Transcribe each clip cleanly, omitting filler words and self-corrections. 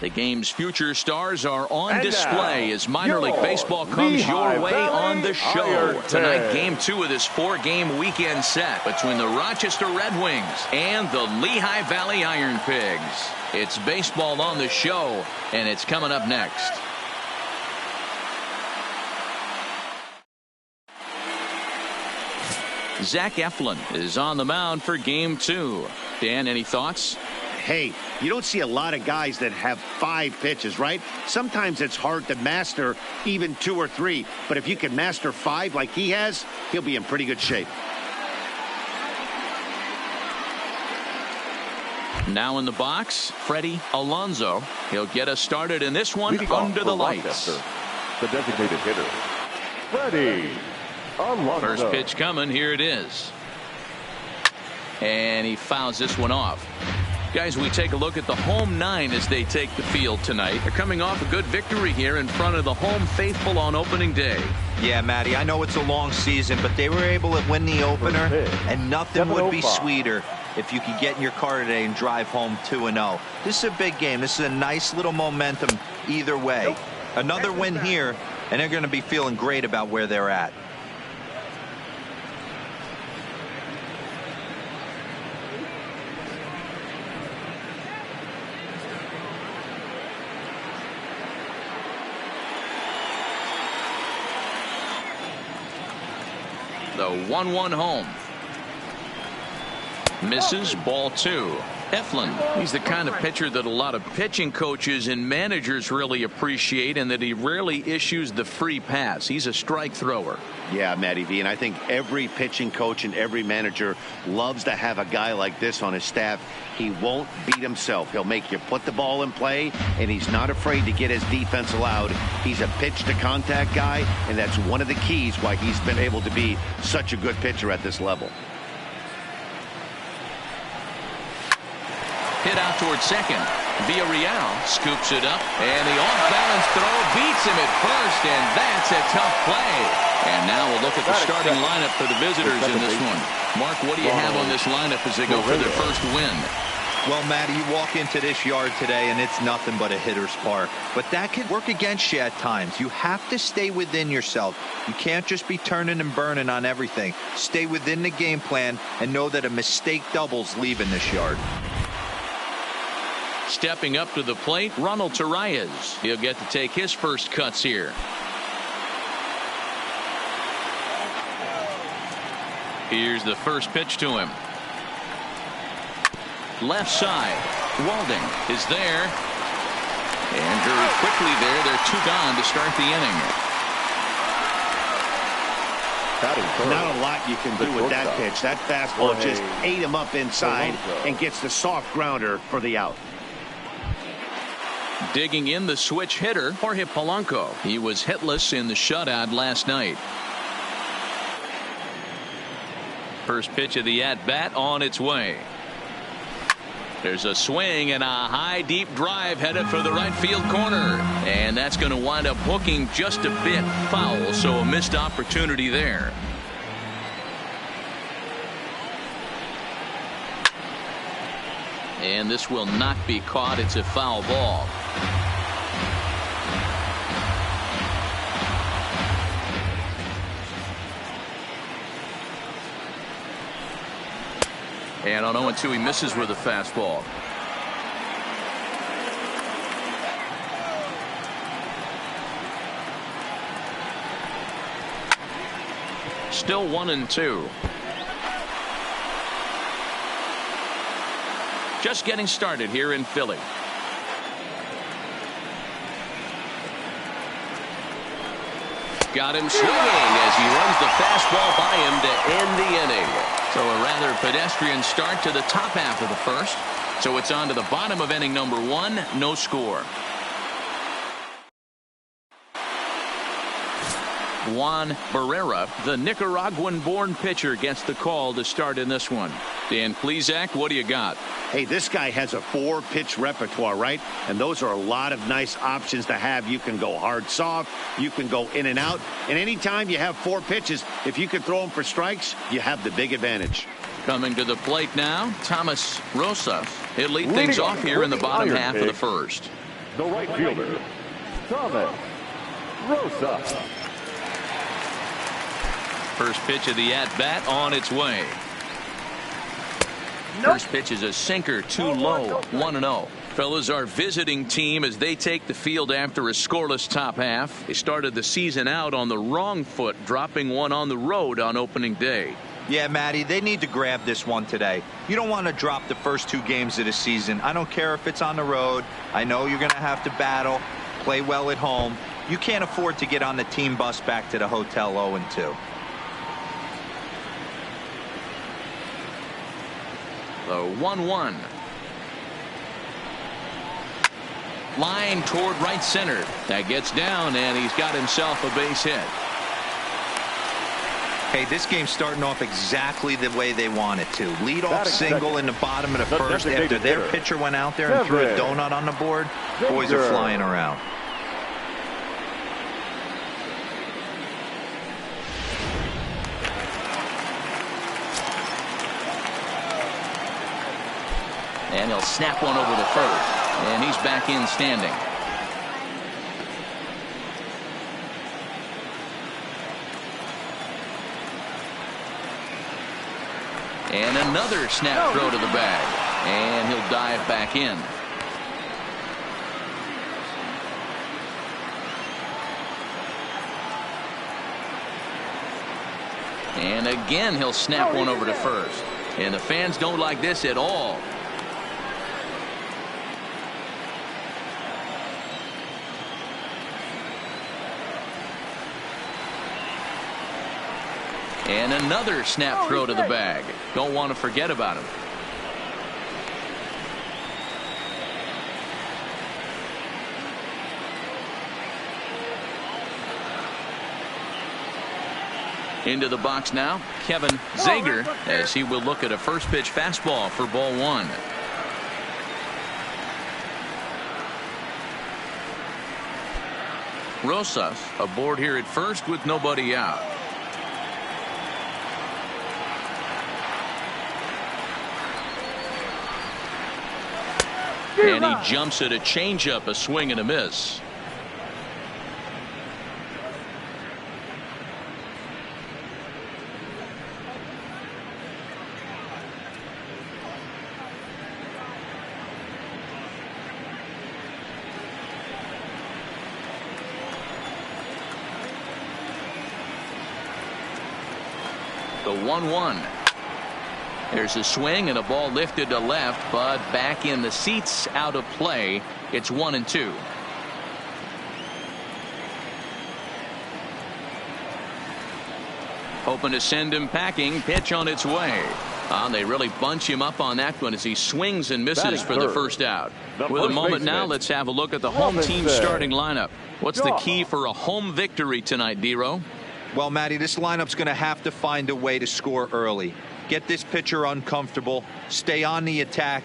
The game's future stars are on display as minor league baseball comes your way on the show. Tonight, game 2 of this 4-game weekend set between the Rochester Red Wings and the Lehigh Valley Iron Pigs. It's baseball on the show, and it's coming up next. Zach Eflin is on the mound for game 2. Dan, any thoughts? Hey, you don't see a lot of guys that have 5 pitches, right? Sometimes it's hard to master even 2 or 3. But if you can master 5 like he has, he'll be in pretty good shape. Now in the box, Freddie Alonso. He'll get us started in this one under the lights. The designated hitter, Freddie Alonso. First pitch coming. Here it is. And he fouls this one off. Guys, we take a look at the home 9 as they take the field tonight. They're coming off a good victory here in front of the home faithful on opening day. Yeah, Matty, I know it's a long season, but they were able to win the opener, and nothing would be sweeter if you could get in your car today and drive home 2-0. This is a big game. This is a nice little momentum either way. Another win here, and they're going to be feeling great about where they're at. The 1-1 home. Misses, ball 2. Eflin, he's the kind of pitcher that a lot of pitching coaches and managers really appreciate, and that he rarely issues the free pass. He's a strike thrower. Yeah, Matty V, and I think every pitching coach and every manager loves to have a guy like this on his staff. He won't beat himself. He'll make you put the ball in play, and he's not afraid to get his defense allowed. He's a pitch-to-contact guy, and that's one of the keys why he's been able to be such a good pitcher at this level. Hit out towards second. Villarreal scoops it up, and the off-balance throw beats him at first, and that's a tough play. And now we'll look at the starting lineup for the visitors in this one. Mark, what do you have on this lineup as they go for their first win? Well, Matty, you walk into this yard today, and it's nothing but a hitter's park. But that can work against you at times. You have to stay within yourself. You can't just be turning and burning on everything. Stay within the game plan and know that a mistake doubles leaving this yard. Stepping up to the plate, Ronald Torreyes. He'll get to take his first cuts here. Here's the first pitch to him. Left side. Walding is there. And very quickly there, they're 2 gone to start the inning. Not a lot you can do with that pitch. That fastball just ate him up inside and gets the soft grounder for the out. Digging in the switch hitter, Jorge Polanco. He was hitless in the shutout last night. First pitch of the at-bat on its way. There's a swing and a high deep drive headed for the right field corner, and that's going to wind up hooking just a bit foul, so a missed opportunity there. And this will not be caught. It's a foul ball. And on 0-2, he misses with a fastball. Still 1-2. Just getting started here in Philly. Got him swinging as he runs the fastball by him to end the inning. So a rather pedestrian start to the top half of the first. So it's on to the bottom of inning number 1. No score. Juan Barrera, the Nicaraguan-born pitcher, gets the call to start in this one. Dan Plesac, what do you got? Hey, this guy has a 4-pitch repertoire, right? And those are a lot of nice options to have. You can go hard, soft. You can go in and out. And anytime you have 4 pitches, if you can throw them for strikes, you have the big advantage. Coming to the plate now, Thomas Rosas. He'll lead things off here in the bottom half of the first. The right fielder, Thomas Rosa. First pitch of the at-bat on its way. First pitch is a sinker, too low, 1-0. Fellas, our visiting team as they take the field after a scoreless top half. They started the season out on the wrong foot, dropping one on the road on opening day. Yeah, Matty, they need to grab this one today. You don't want to drop the first 2 games of the season. I don't care if it's on the road. I know you're going to have to battle, play well at home. You can't afford to get on the team bus back to the hotel 0-2. The 1-1. Line toward right center. That gets down, and he's got himself a base hit. Hey, this game's starting off exactly the way they want it to. Lead off single in the bottom of the first after their pitcher went out there and threw a donut on the board. Boys are flying around. And he'll snap one over the first. And he's back in standing. And another snap throw to the bag. And he'll dive back in. And again he'll snap one over to first. And the fans don't like this at all. And another snap throw to the bag. Don't want to forget about him. Into the box now, Kevin Zager, as he will look at a first pitch fastball for ball 1. Rosas aboard here at first with nobody out. And he jumps at a changeup, a swing and a miss. The 1-1. There's a swing and a ball lifted to left, but back in the seats, out of play. It's 1-2. Hoping to send him packing. Pitch on its way. They really bunch him up on that one as he swings and misses for the first out. With a moment now, let's have a look at the home team starting lineup. What's the key for a home victory tonight, Dero? Well, Matty, this lineup's going to have to find a way to score early. Get this pitcher uncomfortable, stay on the attack,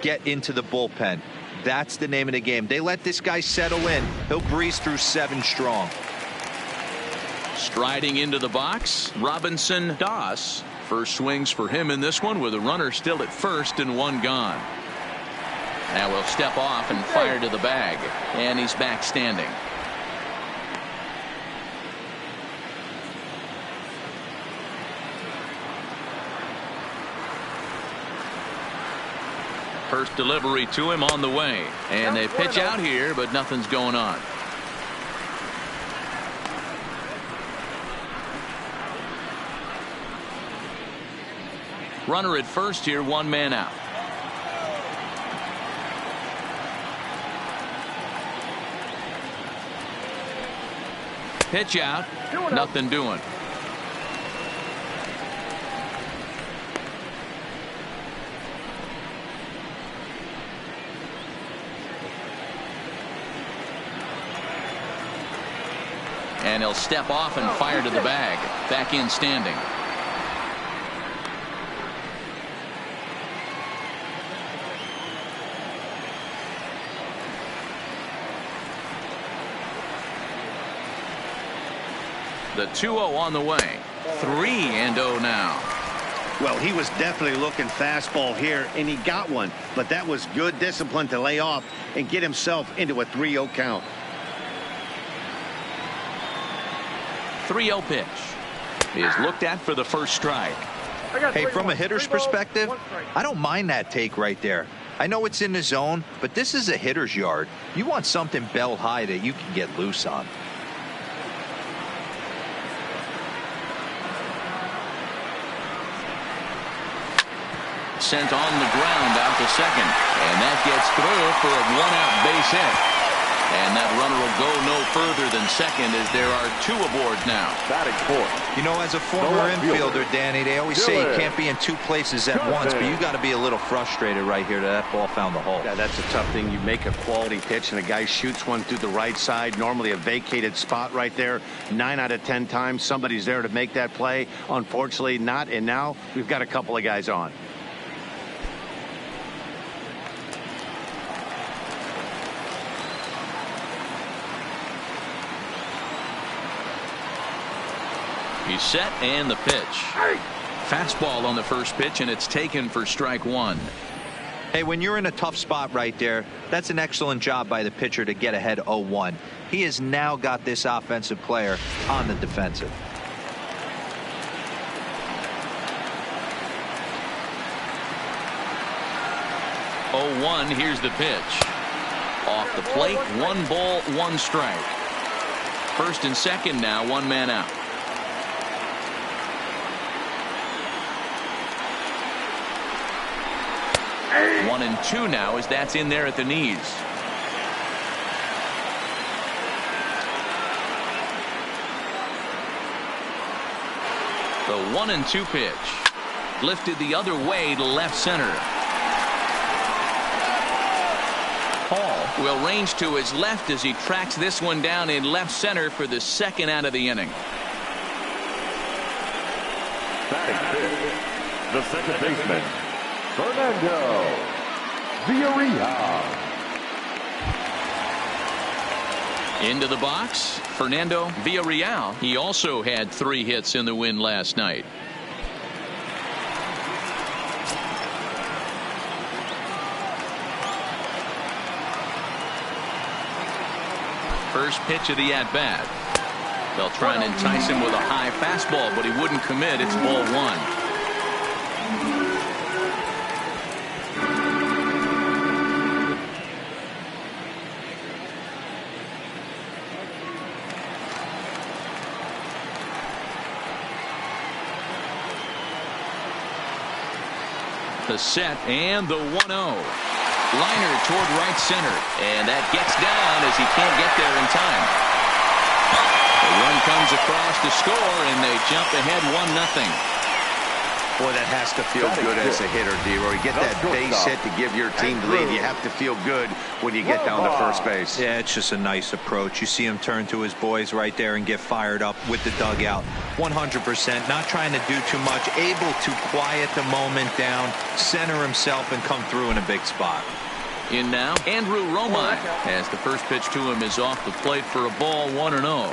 get into the bullpen. That's the name of the game. They let this guy settle in. He'll breeze through 7 strong. Striding into the box, Robinson Doss. First swings for him in this one with a runner still at first and 1 gone. Now we'll step off and fire to the bag. And he's back standing. First delivery to him on the way. And they pitch out here, but nothing's going on. Runner at first here, 1 man out. Pitch out, nothing doing. And he'll step off and fire to the bag. Back in standing. The 2-0 on the way. 3-0 now. Well, he was definitely looking fastball here, and he got one. But that was good discipline to lay off and get himself into a 3-0 count. 3-0 pitch is looked at for the first strike. Hey, from a hitter's perspective, I don't mind that take right there. I know it's in the zone, but this is a hitter's yard. You want something bell high that you can get loose on. Sent on the ground out to second, and that gets through for a 1-out base hit. And that runner will go no further than second as there are 2 aboard now. Batting fourth. You know, as a former infielder, Danny, they always say you can't be in 2 places at once, but you got to be a little frustrated right here that ball found the hole. Yeah, that's a tough thing. You make a quality pitch and a guy shoots one through the right side, normally a vacated spot right there. 9 out of 10 times somebody's there to make that play. Unfortunately not, and now we've got a couple of guys on. He's set, and the pitch. Fastball on the first pitch, and it's taken for strike 1. Hey, when you're in a tough spot right there, that's an excellent job by the pitcher to get ahead 0-1. He has now got this offensive player on the defensive. Here's the pitch. Off the plate, 1 ball, 1 strike. First and second now, 1 man out. 1-2 now as that's in there at the knees. The 1-2 pitch lifted the other way to left center. Hall will range to his left as he tracks this one down in left center for the second out of the inning. Batting fifth, the second baseman, Fernando Villarreal. Into the box, Fernando Villarreal. He also had 3 hits in the win last night. First pitch of the at-bat. They'll try and entice him with a high fastball, but he wouldn't commit. It's ball 1. The set and the 1-0. Liner toward right center, and that gets down as he can't get there in time. The run comes across to score, and they jump ahead 1-0. Boy, that has to feel good as a hitter, D-Roy. Get that base hit to give your team the lead. You have to feel good when you get down to first base. Yeah, it's just a nice approach. You see him turn to his boys right there and get fired up with the dugout. 100%, not trying to do too much, able to quiet the moment down, center himself, and come through in a big spot. In now, Andrew Romine, as the first pitch to him is off the plate for a ball, 1-0.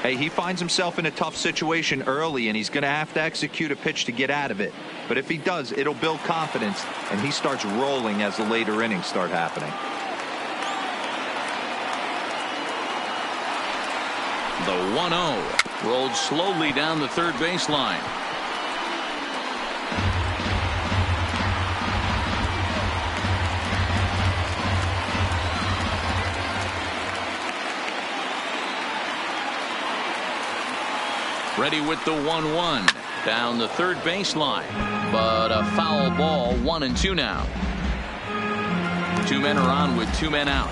Hey, he finds himself in a tough situation early, and he's going to have to execute a pitch to get out of it. But if he does, it'll build confidence, and he starts rolling as the later innings start happening. The 1-0 rolled slowly down the third baseline. Ready with the 1-1 down the third baseline, but a foul ball. 1-2 now. 2 men are on with 2 men out.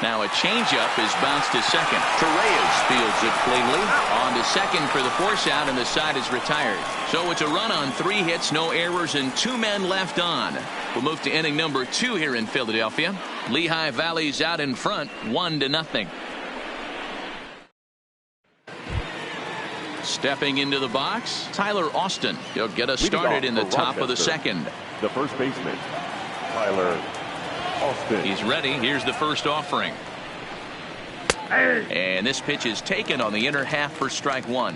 Now a changeup is bounced to second. Torreyes fields it cleanly. On to second for the force out, and the side is retired. So it's a run on 3 hits, no errors, and 2 men left on. We'll move to inning number 2 here in Philadelphia. Lehigh Valley's out in front, 1-0. Stepping into the box, Tyler Austin. He'll get us started in the top of the second. The first baseman, Tyler Austin. He's ready. Here's the first offering. And this pitch is taken on the inner half for strike one.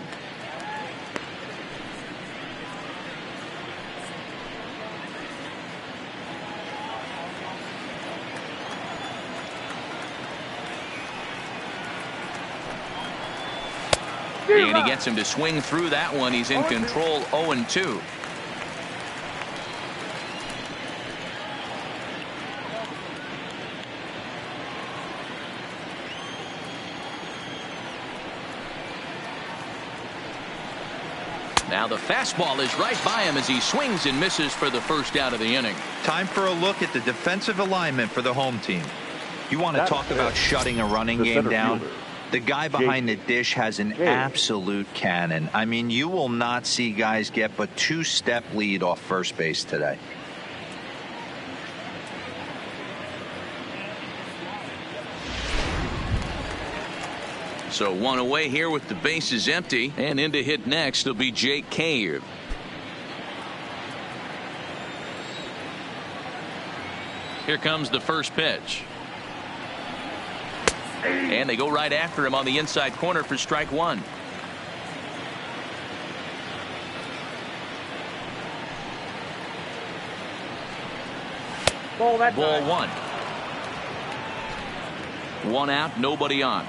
And he gets him to swing through that one. He's in control, 0-2. Now the fastball is right by him as he swings and misses for the first out of the inning. Time for a look at the defensive alignment for the home team. You want to talk about shutting a running game down? The guy behind the dish has an absolute cannon. I mean, you will not see guys get but two-step lead off first base today. So one away here with the bases empty, and in to hit next will be Jake Cave. Here comes the first pitch. And they go right after him on the inside corner for strike one. Ball one. One out, nobody on.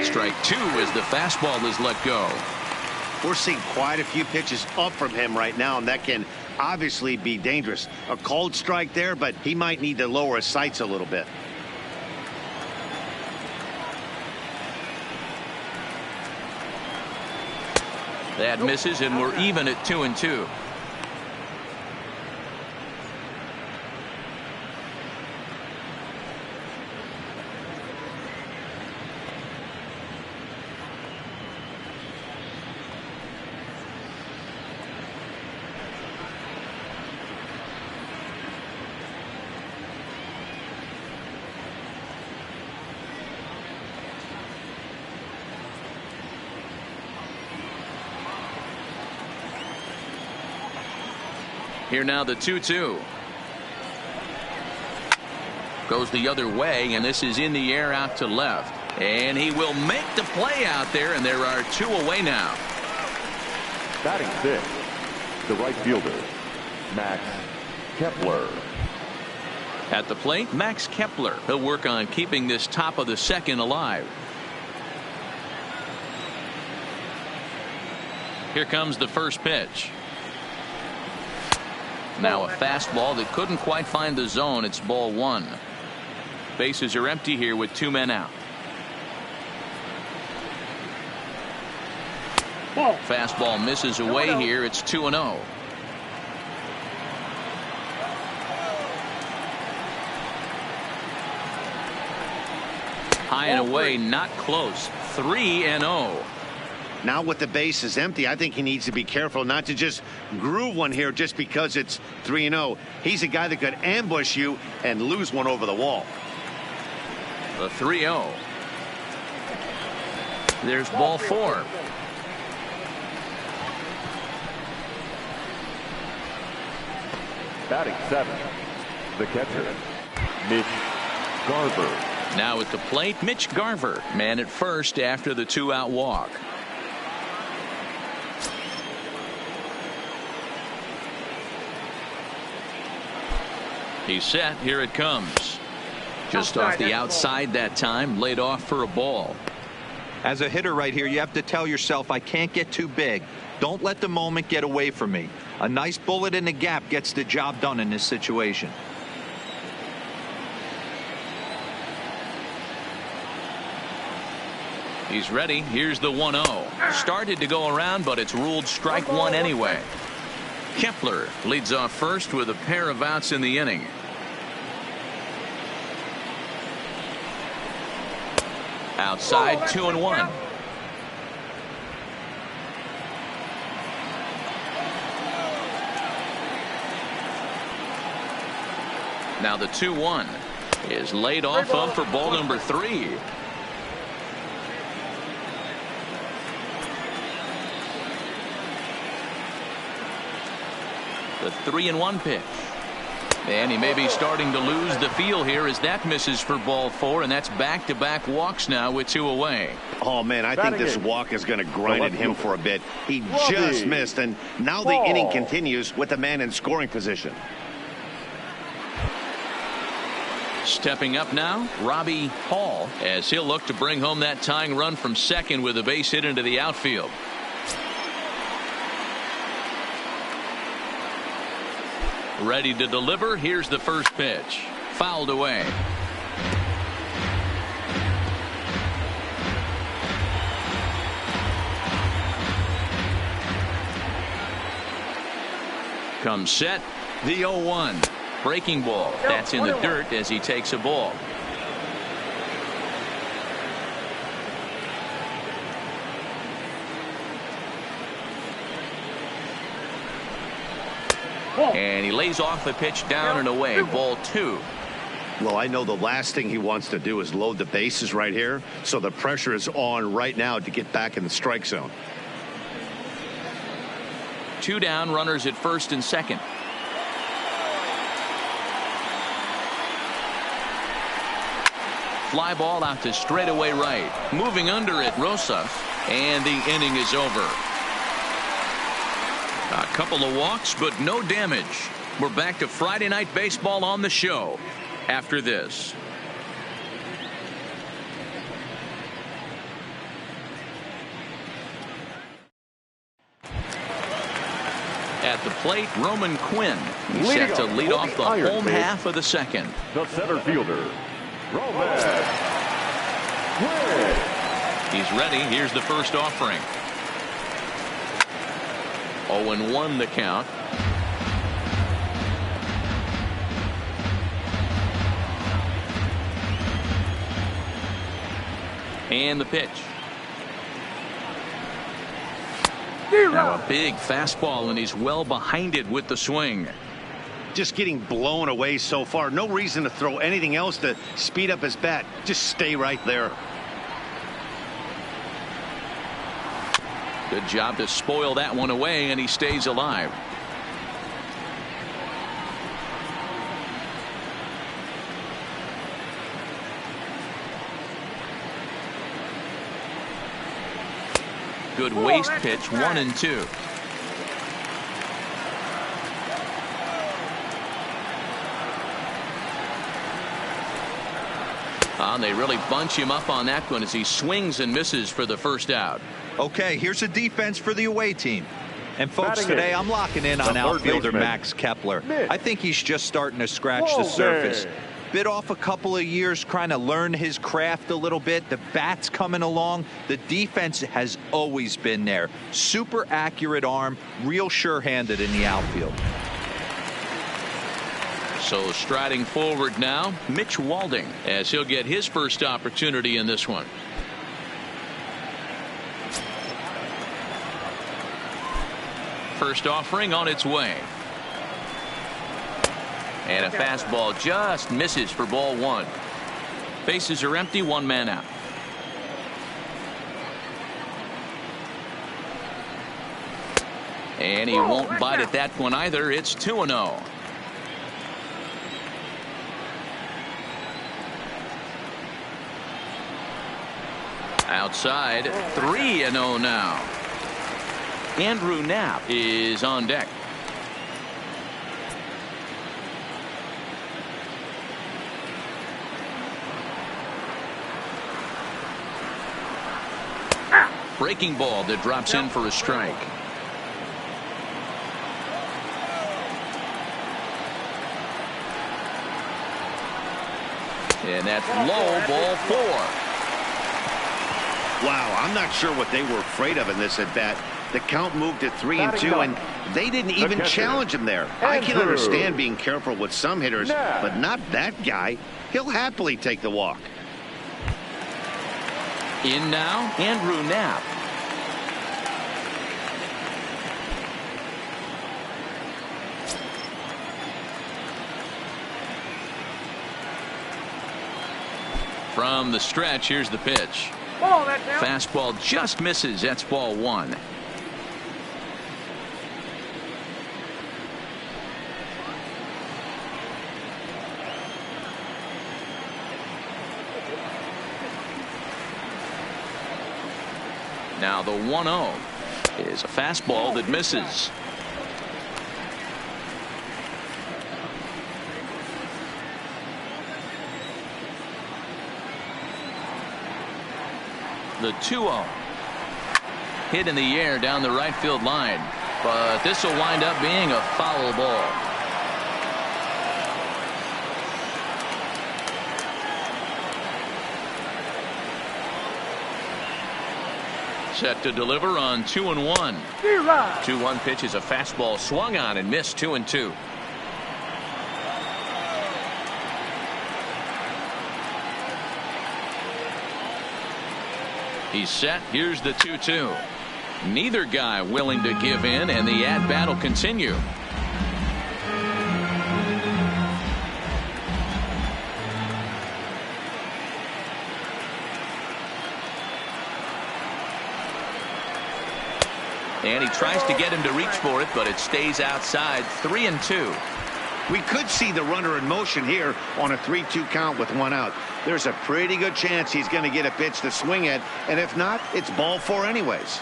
Strike two as the fastball is let go. We're seeing quite a few pitches up from him right now, and that can obviously be dangerous. A cold strike there, but he might need to lower his sights a little bit. That misses, and we're even at 2-2. Here now the 2-2. Goes the other way, and this is in the air out to left. And he will make the play out there, and there are two away now. Batting sixth, the right fielder, Max Kepler. At the plate, Max Kepler. He'll work on keeping this top of the second alive. Here comes the first pitch. Now a fastball that couldn't quite find the zone. It's ball one. Bases are empty here with two men out. Fastball misses away here. It's 2-0. High and away, not close. 3-0. Now with the base is empty, I think he needs to be careful not to just groove one here just because it's 3-0. He's a guy that could ambush you and lose one over the wall. The 3-0. There's ball four. Batting seventh, the catcher, Mitch Garver. Now at the plate, Mitch Garver, man at first after the two-out walk. He's set. Here it comes. Just off the outside that time, laid off for a ball. As a hitter right here, you have to tell yourself, I can't get too big. Don't let the moment get away from me. A nice bullet in the gap gets the job done in this situation. He's ready. Here's the 1-0. Started to go around, but it's ruled strike one anyway. Kepler leads off first with a pair of outs in the inning. Outside, 2-1. Now the 2-1 is laid off of for ball number 3. The 3-1 pitch. And he may be starting to lose the feel here as that misses for ball 4, and that's back-to-back walks now with 2 away. Oh, man, I think this walk is going to grind at him for a bit. He just missed, and now the inning continues with the man in scoring position. Stepping up now, Robbie Hall, as he'll look to bring home that tying run from second with a base hit into the outfield. Ready to deliver. Here's the first pitch. Fouled away. Comes set. The 0-1. Breaking ball. That's in the dirt as he takes a ball. And he lays off the pitch down and away. Ball 2. Well, I know the last thing he wants to do is load the bases right here, so the pressure is on right now to get back in the strike zone. 2 down, runners at first and second. Fly ball out to straightaway right. Moving under it, Rosa, and the inning is over. A couple of walks, but no damage. We're back to Friday Night Baseball on the show after this. At the plate, Roman Quinn. He's set to lead off the home half of the second. The center fielder, Roman Quinn. He's ready. Here's the first offering. 0-1 the count. And the pitch. Now a big fastball, and he's well behind it with the swing. Just getting blown away so far. No reason to throw anything else to speed up his bat. Just stay right there. Good job to spoil that one away, and he stays alive. Good waste pitch, 1-2. They really bunch him up on that one as he swings and misses for the first out. Okay, here's a defense for the away team. And folks, today I'm locking in on outfielder Max Kepler. I think he's just starting to scratch the surface. Bit off a couple of years trying to learn his craft a little bit. The bat's coming along. The defense has always been there. Super accurate arm, real sure-handed in the outfield. So striding forward now, Mitch Walding, as he'll get his first opportunity in this one. First offering on its way. And a fastball just misses for ball 1. Bases are empty, 1 man out. And he won't bite at that one either. It's 2-0. Outside, 3-0 now. Andrew Knapp is on deck. Breaking ball that drops in for a strike. And that's low, ball 4. Wow, I'm not sure what they were afraid of in this at bat. The count moved to 3-2, and they didn't even challenge him there. I can understand being careful with some hitters, but not that guy. He'll happily take the walk. In now, Andrew Knapp. From the stretch, here's the pitch. Fastball just misses. That's ball 1. Now the 1-0 is a fastball that misses. The 2-0 hit in the air down the right field line, but this will wind up being a foul ball. Set to deliver on 2-1. 2-1 pitch is a fastball swung on and missed. 2-2. He's set. Here's the 2-2. Neither guy willing to give in, and the at-bat will continue. And he tries to get him to reach for it, but it stays outside. 3-2. We could see the runner in motion here on a 3-2 count with 1 out. There's a pretty good chance he's going to get a pitch to swing at, and if not, it's ball 4 anyways.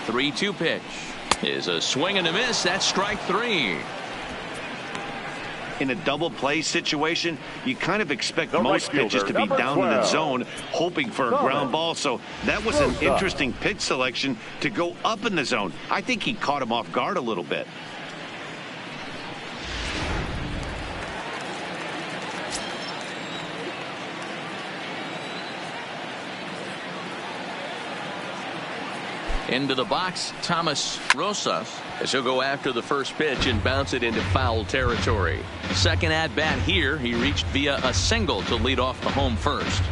Three-two pitch is a swing and a miss. That's strike 3. In a double play situation, you kind of expect most pitches to be down in the zone, hoping for a ground ball. So that was an interesting pitch selection to go up in the zone. I think he caught him off guard a little bit. Into the box, Thomas Rosas, as he'll go after the first pitch and bounce it into foul territory. Second at bat here, he reached via a single to lead off the home first.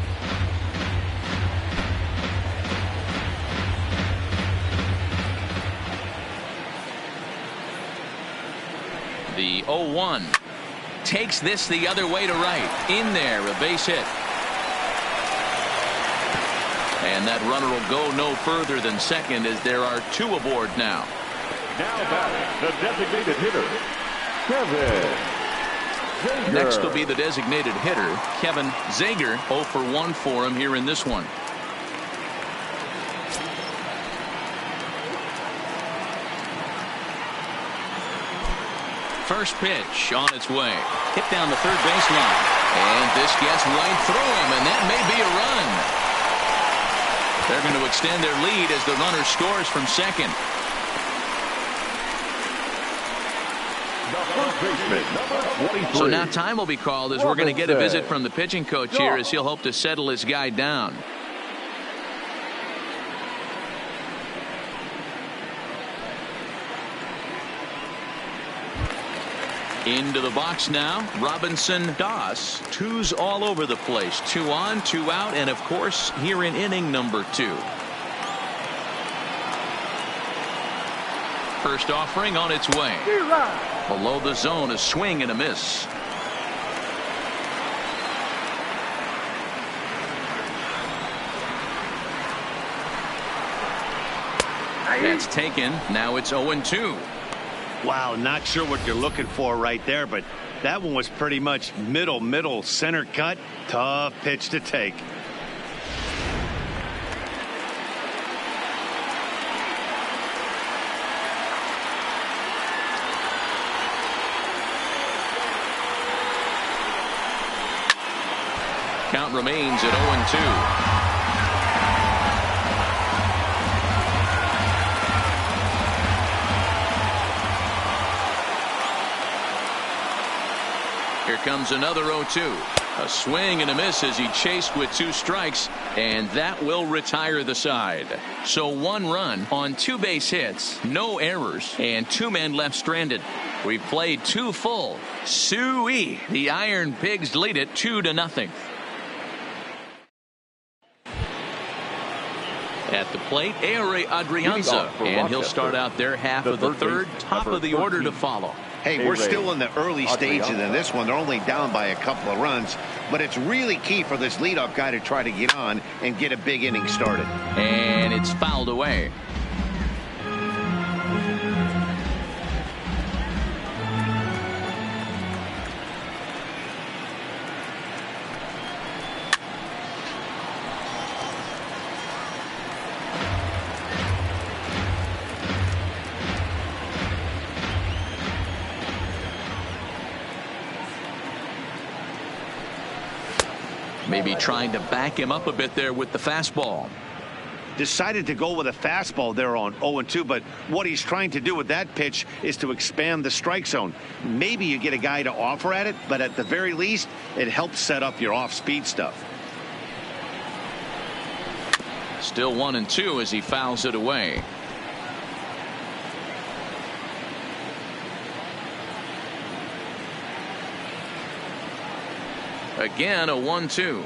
The 0-1 takes this the other way to right. In there, a base hit. And that runner will go no further than second as there are 2 aboard now. Now batting, the designated hitter, Kevin Zager. Next will be the designated hitter, Kevin Zager. 0 for 1 for him here in this one. First pitch on its way. Hit down the third baseline. And this gets right through him, and that may be a run. They're going to extend their lead as the runner scores from second. So now time will be called as we're going to get a visit from the pitching coach here as he'll hope to settle his guy down. Into the box now, Robinson Doss. 2s all over the place. 2 on, 2 out, and of course here in inning number 2. First offering on its way. Below the zone, a swing and a miss. That's taken. Now it's 0-2. Wow, not sure what you're looking for right there, but that one was pretty much middle center cut. Tough pitch to take. Count remains at 0-2. Here comes another 0-2. A swing and a miss as he chased with 2 strikes, and that will retire the side. So 1 run on 2 base hits, no errors, and 2 men left stranded. We've played 2 full. Suey. The Iron Pigs lead it 2-0. At the plate, Ehre Adrianza, and he'll start out their half of the third, top of the order to follow. Hey, we're still in the early stages in this one. They're only down by a couple of runs, but it's really key for this leadoff guy to try to get on and get a big inning started. And it's fouled away. Maybe trying to back him up a bit there with the fastball. Decided to go with a fastball there on 0-2, but what he's trying to do with that pitch is to expand the strike zone. Maybe you get a guy to offer at it, but at the very least, it helps set up your off-speed stuff. Still 1-2 as he fouls it away. Again, a 1-2.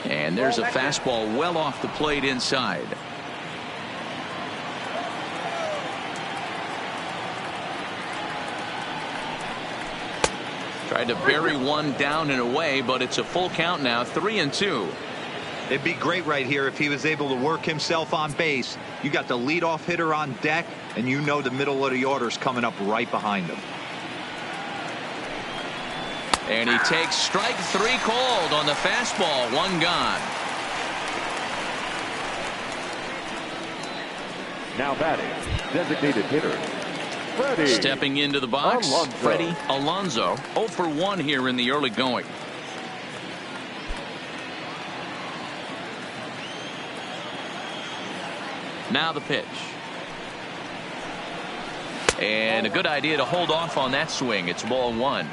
And there's a fastball well off the plate inside. Tried to bury one down and away, but it's a full count now, 3-2. It'd be great right here if he was able to work himself on base. You got the leadoff hitter on deck, and you know the middle of the order's coming up right behind him. And he takes strike 3 called on the fastball. 1 gone. Now batting, designated hitter, Freddie. Stepping into the box, Freddie Alonso. 0 for 1 here in the early going. Now the pitch. And a good idea to hold off on that swing. It's ball 1.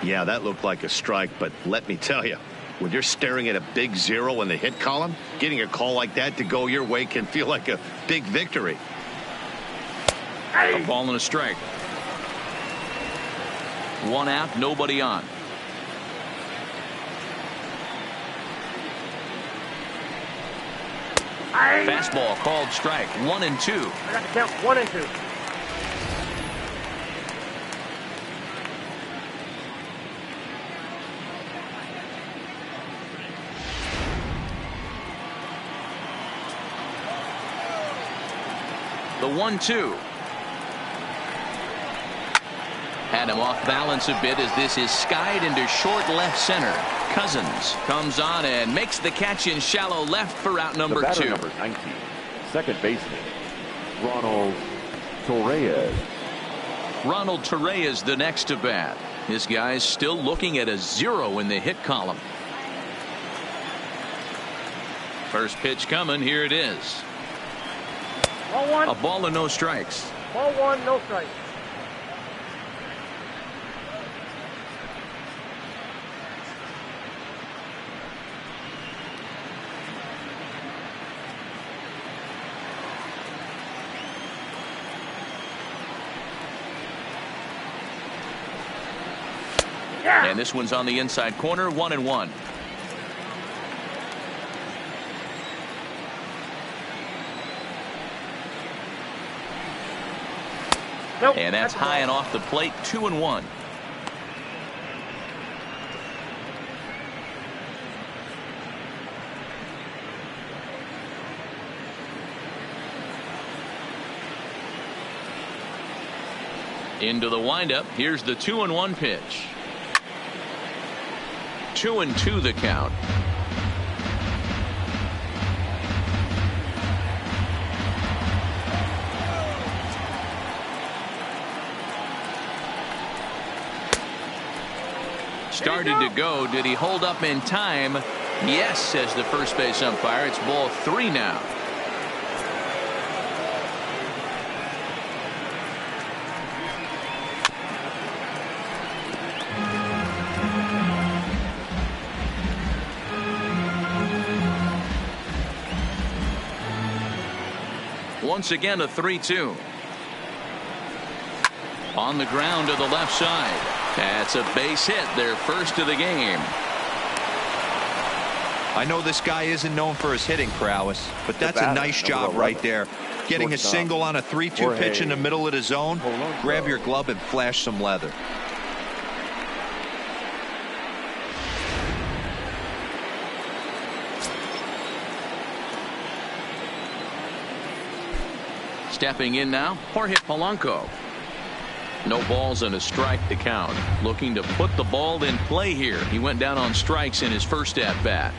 Yeah, that looked like a strike, but let me tell you, when you're staring at a big 0 in the hit column, getting a call like that to go your way can feel like a big victory. A ball and a strike. 1 out, nobody on. Fastball called strike. 1-2. I got to count 1-2. The 1-2. Had him off balance a bit as this is skied into short left center. Cousins comes on and makes the catch in shallow left for out number 2. Number 19, second baseman, Ronald Torreyes. Ronald Torreyes the next to bat. This guy's still looking at a 0 in the hit column. First pitch coming. Here it is. Ball 1. A ball and no strikes. Ball 1, no strikes. And this one's on the inside corner. 1-1. Nope, And that's high and off the plate. 2-1. Into the windup. Here's the 2-1 pitch. 2-2 the count. Started to go. Did he hold up in time? Yes, says the first base umpire. It's ball 3 now. Once again, a 3-2. On the ground to the left side. That's a base hit, their first of the game. I know this guy isn't known for his hitting prowess, but that's a nice job right there. Getting a single on a 3-2 pitch in the middle of the zone. Grab your glove and flash some leather. Stepping in now, Jorge Polanco. No balls and a strike to count. Looking to put the ball in play here. He went down on strikes in his first at bat.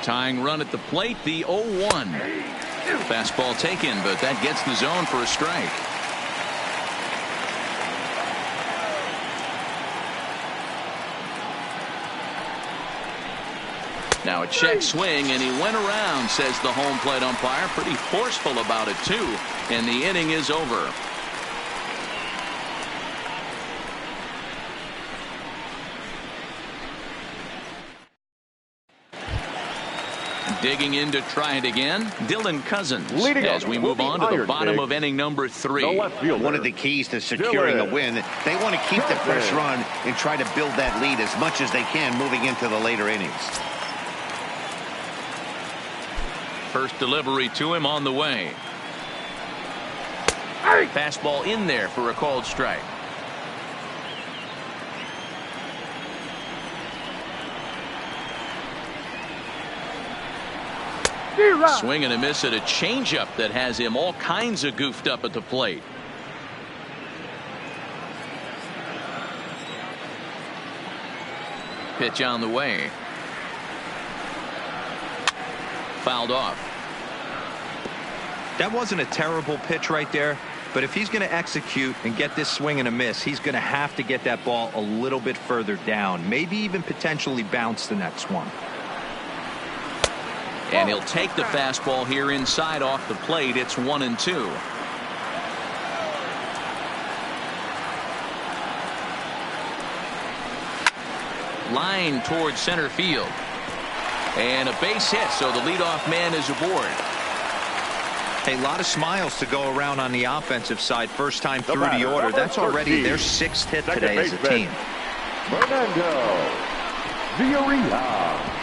Tying run at the plate, the 0-1. Fastball taken, but that gets the zone for a strike. Now a check swing, and he went around, says the home plate umpire. Pretty forceful about it, too. And the inning is over. Digging in to try it again, Dylan Cousins, as we move on to the bottom of inning number 3. One of the keys to securing a win, they want to keep the fresh run and try to build that lead as much as they can moving into the later innings. First delivery to him on the way. Fastball in there for a called strike. Swing and a miss at a changeup that has him all kinds of goofed up at the plate. Pitch on the way. Fouled off. That wasn't a terrible pitch right there, but if he's going to execute and get this swing and a miss, he's going to have to get that ball a little bit further down, maybe even potentially bounce the next one. And he'll take the fastball here inside off the plate. It's 1-2. Line towards center field. And a base hit, so the leadoff man is aboard. Hey, a lot of smiles to go around on the offensive side. First time through the order. That's already their 6th hit today as a team. Fernando Villarreal.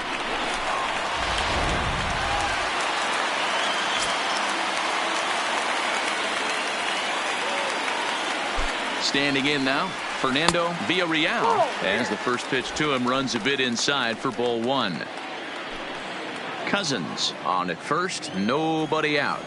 Standing in now, Fernando Villarreal, as the first pitch to him runs a bit inside for ball 1. Cousins on at first, nobody out.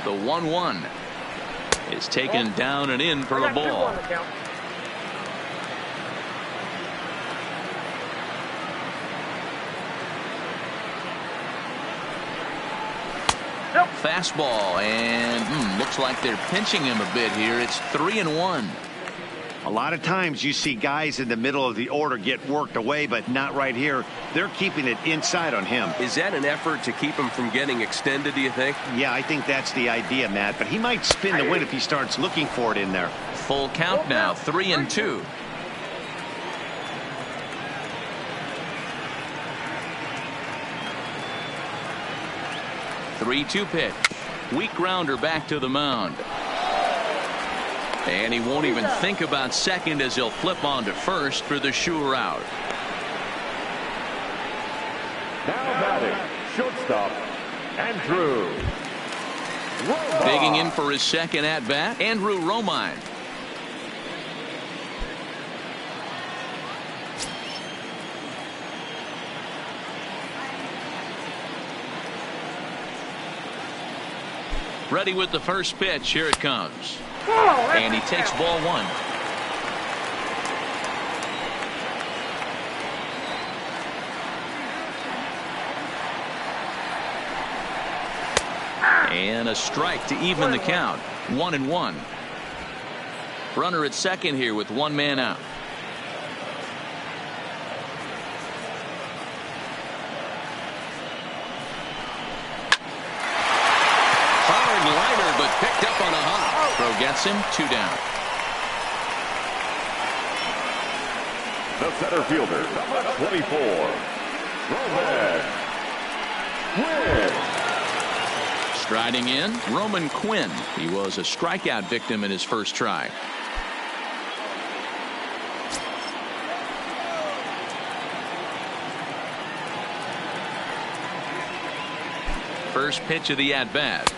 The 1-1 is taken down and in for a ball. Fastball, and looks like they're pinching him a bit here. It's 3-1. A lot of times you see guys in the middle of the order get worked away, but not right here. They're keeping it inside on him. Is that an effort to keep him from getting extended, do you think? Yeah, I think that's the idea, Matt, but he might spin the win if he starts looking for it in there. Full count now, 3-2. Three-two pitch. Weak grounder back to the mound. And he won't even think about second as he'll flip on to first for the sure out. Now batting, shortstop, Andrew Romine. Digging in for his second at-bat, Andrew Romine. Ready with the first pitch. Here it comes. And he takes ball 1. And a strike to even the count. 1-1. Runner at second here with one man out. Picked up on a hop. Throw gets him. 2 down. The center fielder, number 24, Roman Quinn. Striding in, Roman Quinn. He was a strikeout victim in his first try. First pitch of the at-bat.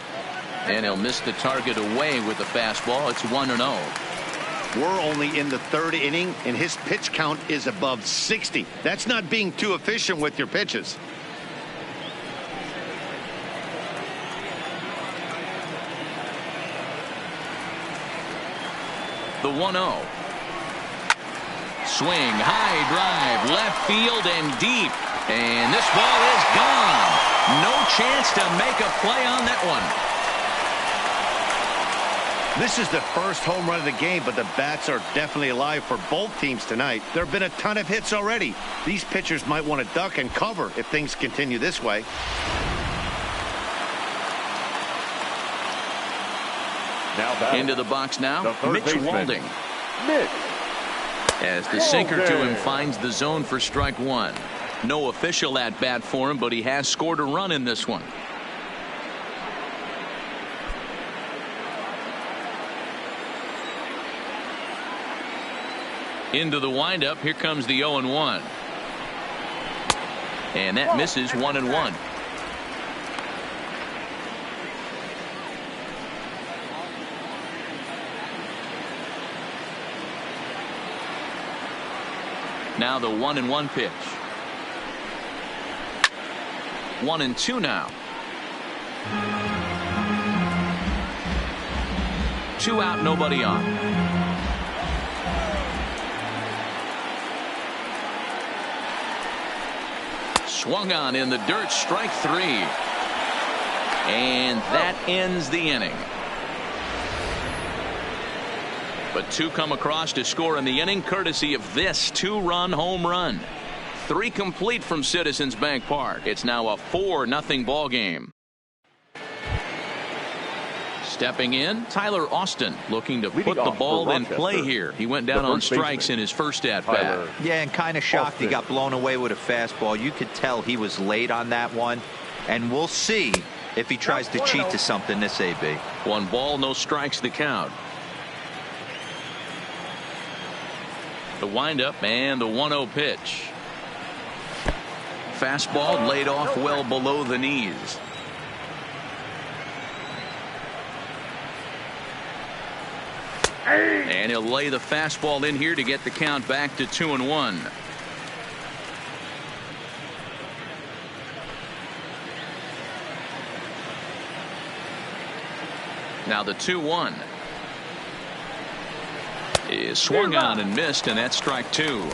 And he'll miss the target away with the fastball. It's 1-0. We're only in the third inning, and his pitch count is above 60. That's not being too efficient with your pitches. The 1-0. Swing, high drive, left field and deep. And this ball is gone. No chance to make a play on that one. This is the first home run of the game, but the bats are definitely alive for both teams tonight. There have been a ton of hits already. These pitchers might want to duck and cover if things continue this way. Now into the box now, Mitch baseman, Walding. Mitch. As the sinker to him finds the zone for strike one. No official at bat for him, but he has scored a run in this one. Into the windup. Here comes the 0-1. And that misses 1-1. Now the 1-1 pitch. 1-2 now. 2 out, nobody on. Swung on in the dirt, strike 3. And that ends the inning. But 2 come across to score in the inning, courtesy of this 2-run home run. 3 complete from Citizens Bank Park. It's now a 4-0 ball game. Stepping in, Tyler Austin looking to put the ball in play here. He went down on strikes in his first at-bat. Yeah, and kind of shocked he got blown away with a fastball. You could tell he was late on that one. And we'll see if he tries to cheat to something this AB. 1 ball, no strikes the count. The windup and the 1-0 pitch. Fastball laid off well below the knees. And he'll lay the fastball in here to get the count back to 2-1. Now the 2-1 is swung on and missed, and that's strike 2.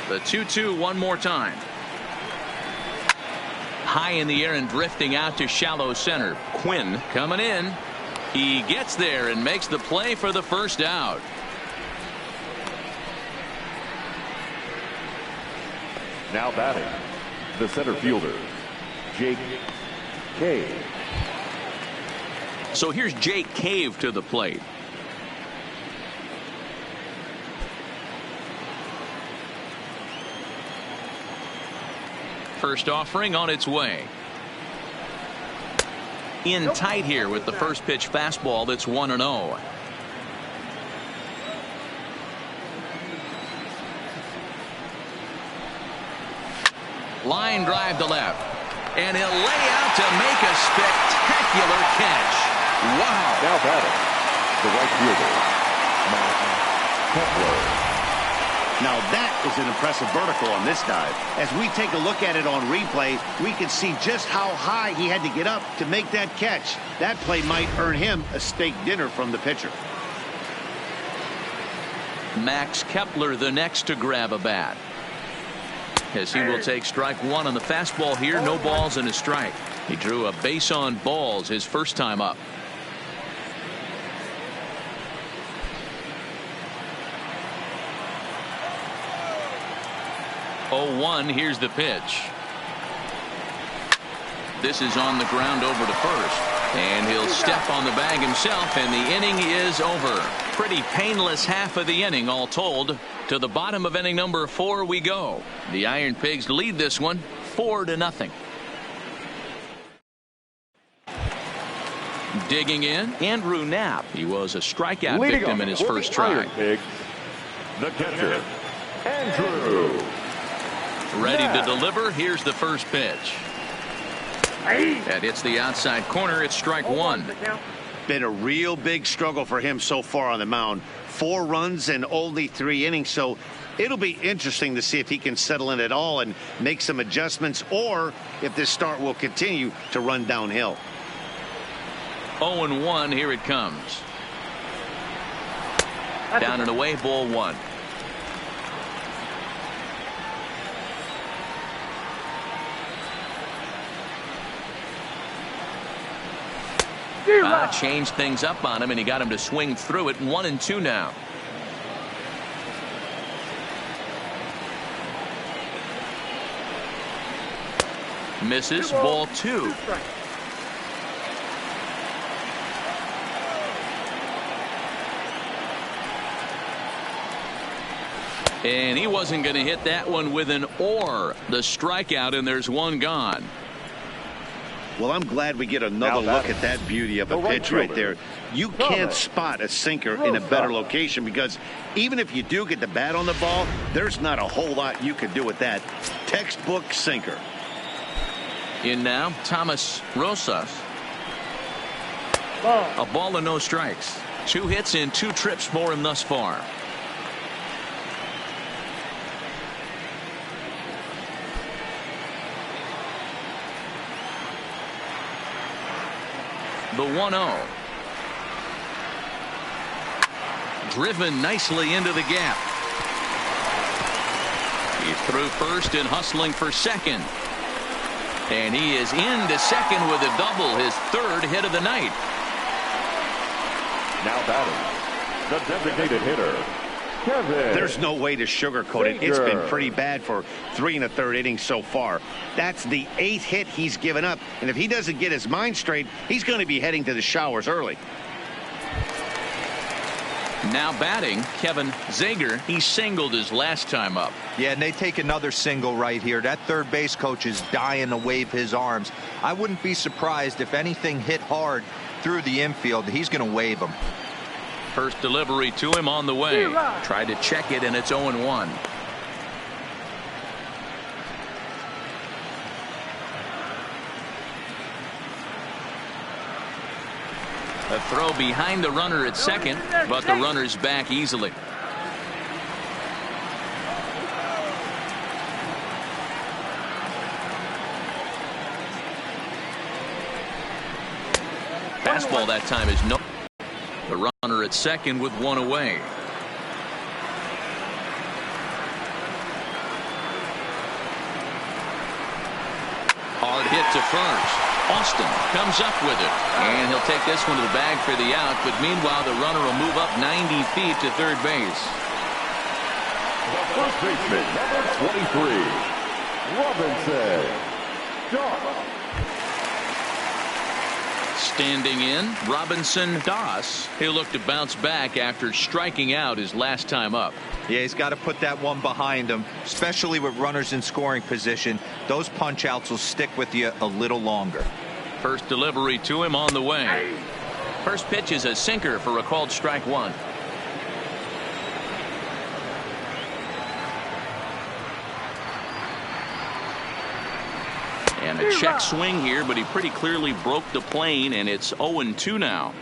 The 2-2 one more time. High in the air and drifting out to shallow center. Quinn coming in. He gets there and makes the play for the first out. Now batting, the center fielder, Jake Cave. So here's Jake Cave to the plate. First offering on its way. In tight here with the first pitch fastball that's 1-0. Line drive to left. And he'll lay out to make a spectacular catch. Wow. Now batting, the right fielder, Matt Kepler. Now that is an impressive vertical on this dive. As we take a look at it on replay, we can see just how high he had to get up to make that catch. That play might earn him a steak dinner from the pitcher. Max Kepler the next to grab a bat. As he will take strike 1 on the fastball here. No balls and a strike. He drew a base on balls his first time up. Oh, 1. Here's the pitch. This is on the ground over to first. And he'll step on the bag himself, and the inning is over. Pretty painless half of the inning all told. To the bottom of inning number 4 we go. The Iron Pigs lead this one 4-0. Digging in, Andrew Knapp. He was a strikeout Leading victim off in his for first the try. Ironpigs, the catcher, Andrew. Ready to Knapp. deliver. Here's the first pitch. That hits the outside corner. It's strike one. Been a real big struggle for him so far on the mound. 4 runs in only 3 innings, so it'll be interesting to see if he can settle in at all and make some adjustments, or if this start will continue to run downhill. 0-1. Here it comes. Down and away, ball 1. Changed things up on him, and he got him to swing through it. 1-2 now. Misses. Ball 2. And he wasn't going to hit that one with an or. The strikeout, and there's one gone. Well, I'm glad we get another look at that beauty of a pitch right there. You can't spot a sinker in a better location, because even if you do get the bat on the ball, there's not a whole lot you could do with that. Textbook sinker. In now, Thomas Rosas. A ball and no strikes. 2 hits and 2 trips for him thus far. The 1-0. Driven nicely into the gap. He's through first and hustling for second. And he is into second with a double, his 3rd hit of the night. Now batting, the designated hitter, Kevin. There's no way to sugarcoat it. It's been pretty bad for 3 1/3 innings so far. That's the 8th hit he's given up, and if he doesn't get his mind straight, he's going to be heading to the showers early. Now batting, Kevin Zager. He singled his last time up. Yeah, and they take another single right here. That third base coach is dying to wave his arms. I wouldn't be surprised if anything hit hard through the infield. He's going to wave them. First delivery to him on the way. Tried to check it, and it's 0-1. A throw behind the runner at second, but the runner's back easily. Fastball that time is no. The runner at second with 1 away. Hard hit to first. Austin comes up with it, and he'll take this one to the bag for the out, but meanwhile the runner will move up 90 feet to third base. The first baseman, number 23, Robinson. Standing in, Robinson Das. He'll look to bounce back after striking out his last time up. Yeah, he's got to put that one behind him, especially with runners in scoring position. Those punch outs will stick with you a little longer. First delivery to him on the way. First pitch is a sinker for a called strike 1. And a check swing here, but he pretty clearly broke the plane, and it's 0-2 now.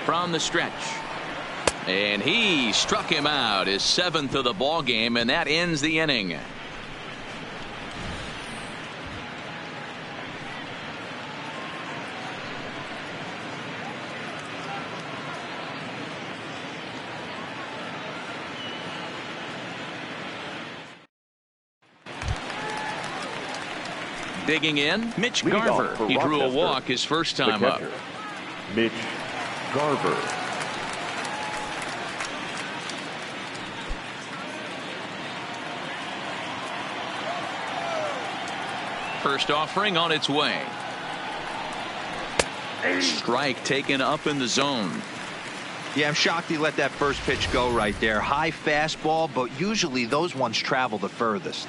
From the stretch. And he struck him out, his 7th of the ball game, and that ends the inning. Digging in, Mitch Garver. He drew a walk his first time up. Mitch Garver. First offering on its way. Strike taken up in the zone. Yeah, I'm shocked he let that first pitch go right there. High fastball, but usually those ones travel the furthest.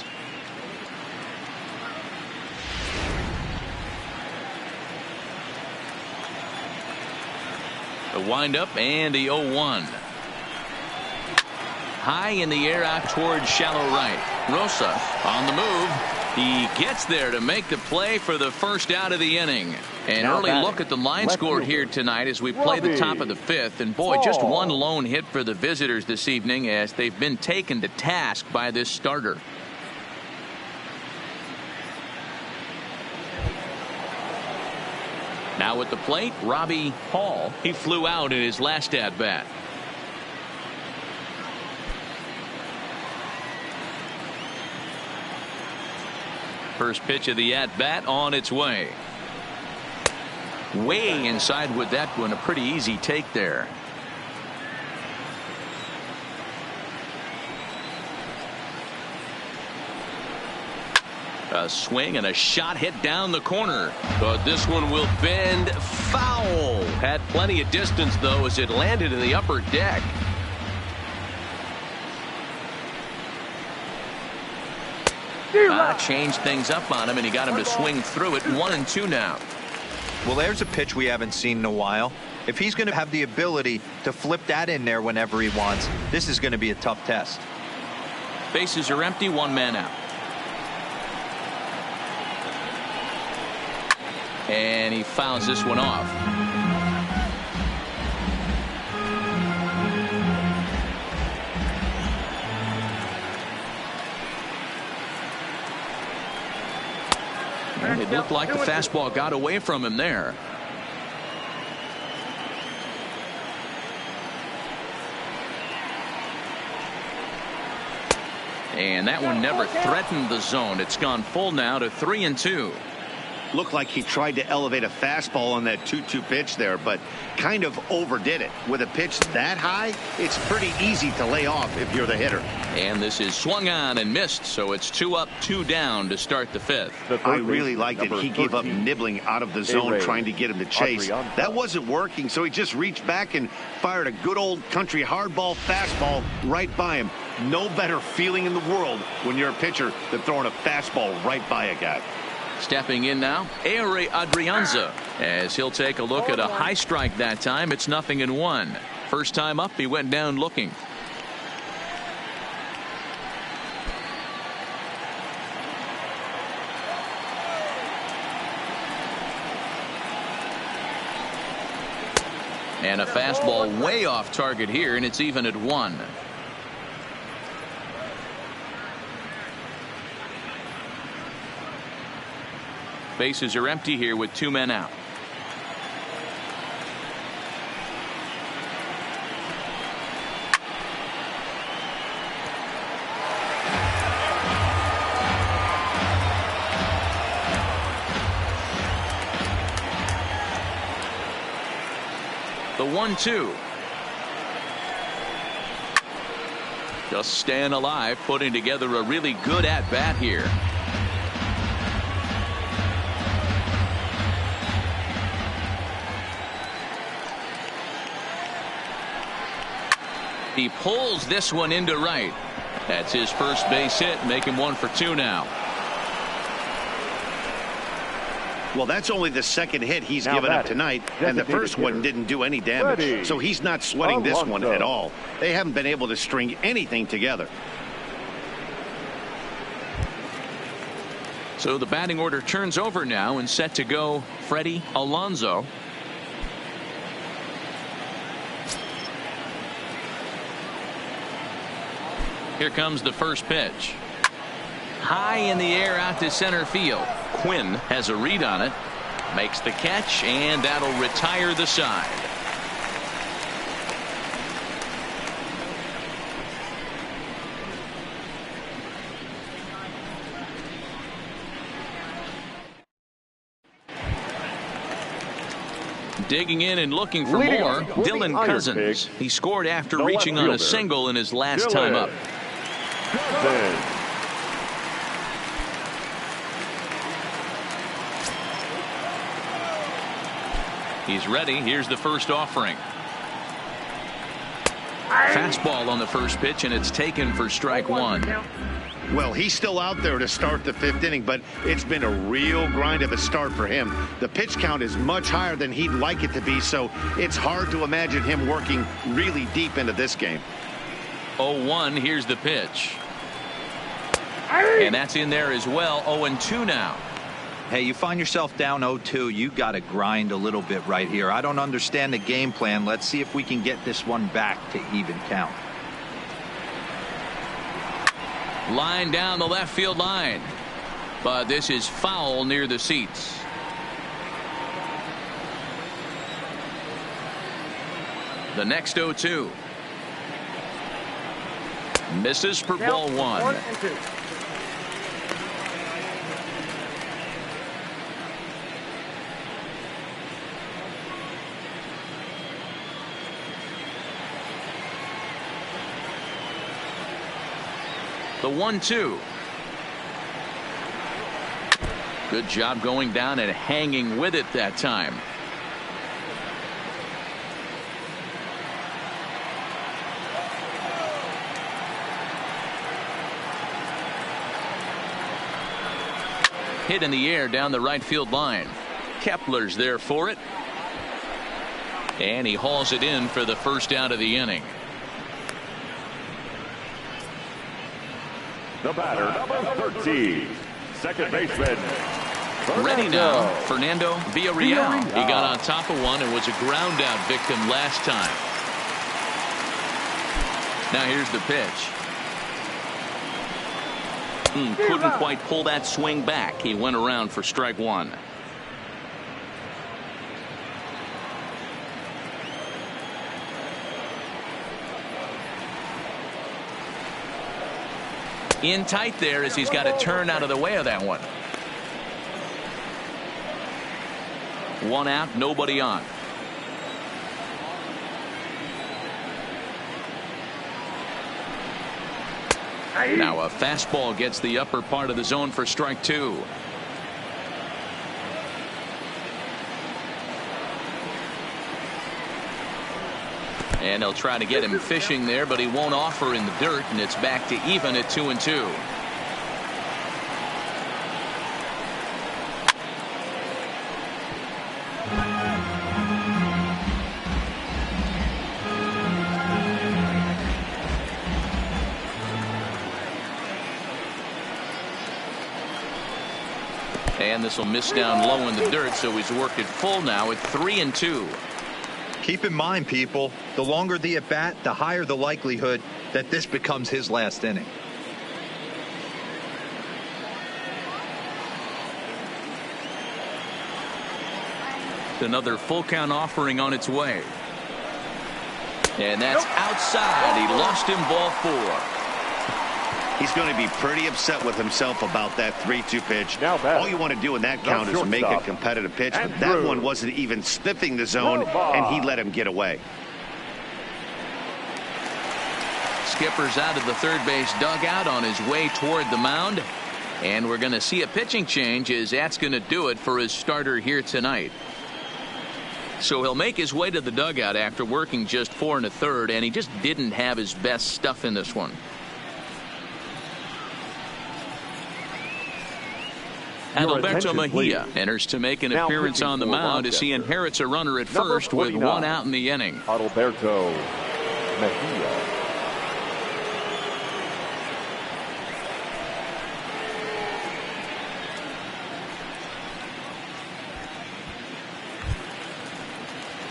The windup and the 0-1. High in the air out towards shallow right. Rosa on the move. He gets there to make the play for the first out of the inning. An early look at the line score here tonight as we play the top of the fifth. And boy, just one lone hit for the visitors this evening as they've been taken to task by this starter. Now at the plate, Robbie Hall. He flew out in his last at bat. First pitch of the at-bat on its way. Way inside with that one. A pretty easy take there. A swing and a shot hit down the corner. But this one will bend foul. Had plenty of distance, though, as it landed in the upper deck. Changed things up on him, and he got him to swing through it. 1-2 now. Well, there's a pitch we haven't seen in a while. If he's going to have the ability to flip that in there whenever he wants, this is going to be a tough test. Bases are empty, one man out. And he fouls this one off. And it looked like the fastball got away from him there. And that one never threatened the zone. It's gone full now to 3-2. Looked like he tried to elevate a fastball on that 2-2 pitch there, but kind of overdid it. With a pitch that high, it's pretty easy to lay off if you're the hitter. And this is swung on and missed, so it's 2 up, 2 down to start the fifth. I really liked it. He gave up nibbling out of the zone trying to get him to chase. That wasn't working, so he just reached back and fired a good old country hardball fastball right by him. No better feeling in the world when you're a pitcher than throwing a fastball right by a guy. Stepping in now, Eury Adrianza, as he'll take a look at a high strike that time. It's 0-1. First time up, he went down looking. And a fastball way off target here, and it's even at 1. Bases are empty here with 2 men out. The 1-2. Just staying alive, putting together a really good at-bat here. He pulls this one into right. That's his first base hit, making 1 for 2 now. Well, that's only the second hit he's given up tonight, and the first one didn't do any damage. So he's not sweating this one at all. They haven't been able to string anything together. So the batting order turns over now and set to go Freddie Alonso. Here comes the first pitch. High in the air out to center field. Quinn has a read on it. Makes the catch, and that'll retire the side. Digging in and looking for more, Dylan Cousins. He scored after reaching on a single in his last time up. He's ready. Here's the first offering. Fastball on the first pitch, and it's taken for strike one. Well, he's still out there to start the 5th inning, but it's been a real grind of a start for him. The pitch count is much higher than he'd like it to be, so it's hard to imagine him working really deep into this game. 0-1, here's the pitch. And that's in there as well. 0-2 now. Hey, you find yourself down 0-2, you got to grind a little bit right here. I don't understand the game plan. Let's see if we can get this one back to even count. Line down the left field line, but this is foul near the seats. The next 0-2 misses for ball one. 1-2. The 1-2. Good job going down and hanging with it that time. Hit in the air down the right field line. Kepler's there for it. And he hauls it in for the first out of the inning. The batter, number 13, second baseman. Ready now, Fernando Villarreal. He got on top of one and was a ground out victim last time. Now here's the pitch. Couldn't quite pull that swing back. He went around for strike one. In tight there as he's got to turn out of the way of that one. One out, nobody on. Now a fastball gets the upper part of the zone for strike two. And they'll try to get him fishing there, but he won't offer in the dirt, and it's back to even at 2-2. And this will miss down low in the dirt, so he's worked it full now at 3-2. Keep in mind, people, the longer the at bat, the higher the likelihood that this becomes his last inning. Another full count offering on its way. And that's outside. He lost him, ball four. He's going to be pretty upset with himself about that 3-2 pitch. All you want to do in that count is make a competitive pitch, but that one wasn't even sniffing the zone, and he let him get away. Skipper's out of the third base dugout on his way toward the mound, and we're going to see a pitching change as that's going to do it for his starter here tonight. So he'll make his way to the dugout after working just 4 1/3, and he just didn't have his best stuff in this one. Adalberto Mejia enters to make an appearance on the mound as he inherits a runner at first with 1 out in the inning. Adalberto Mejia.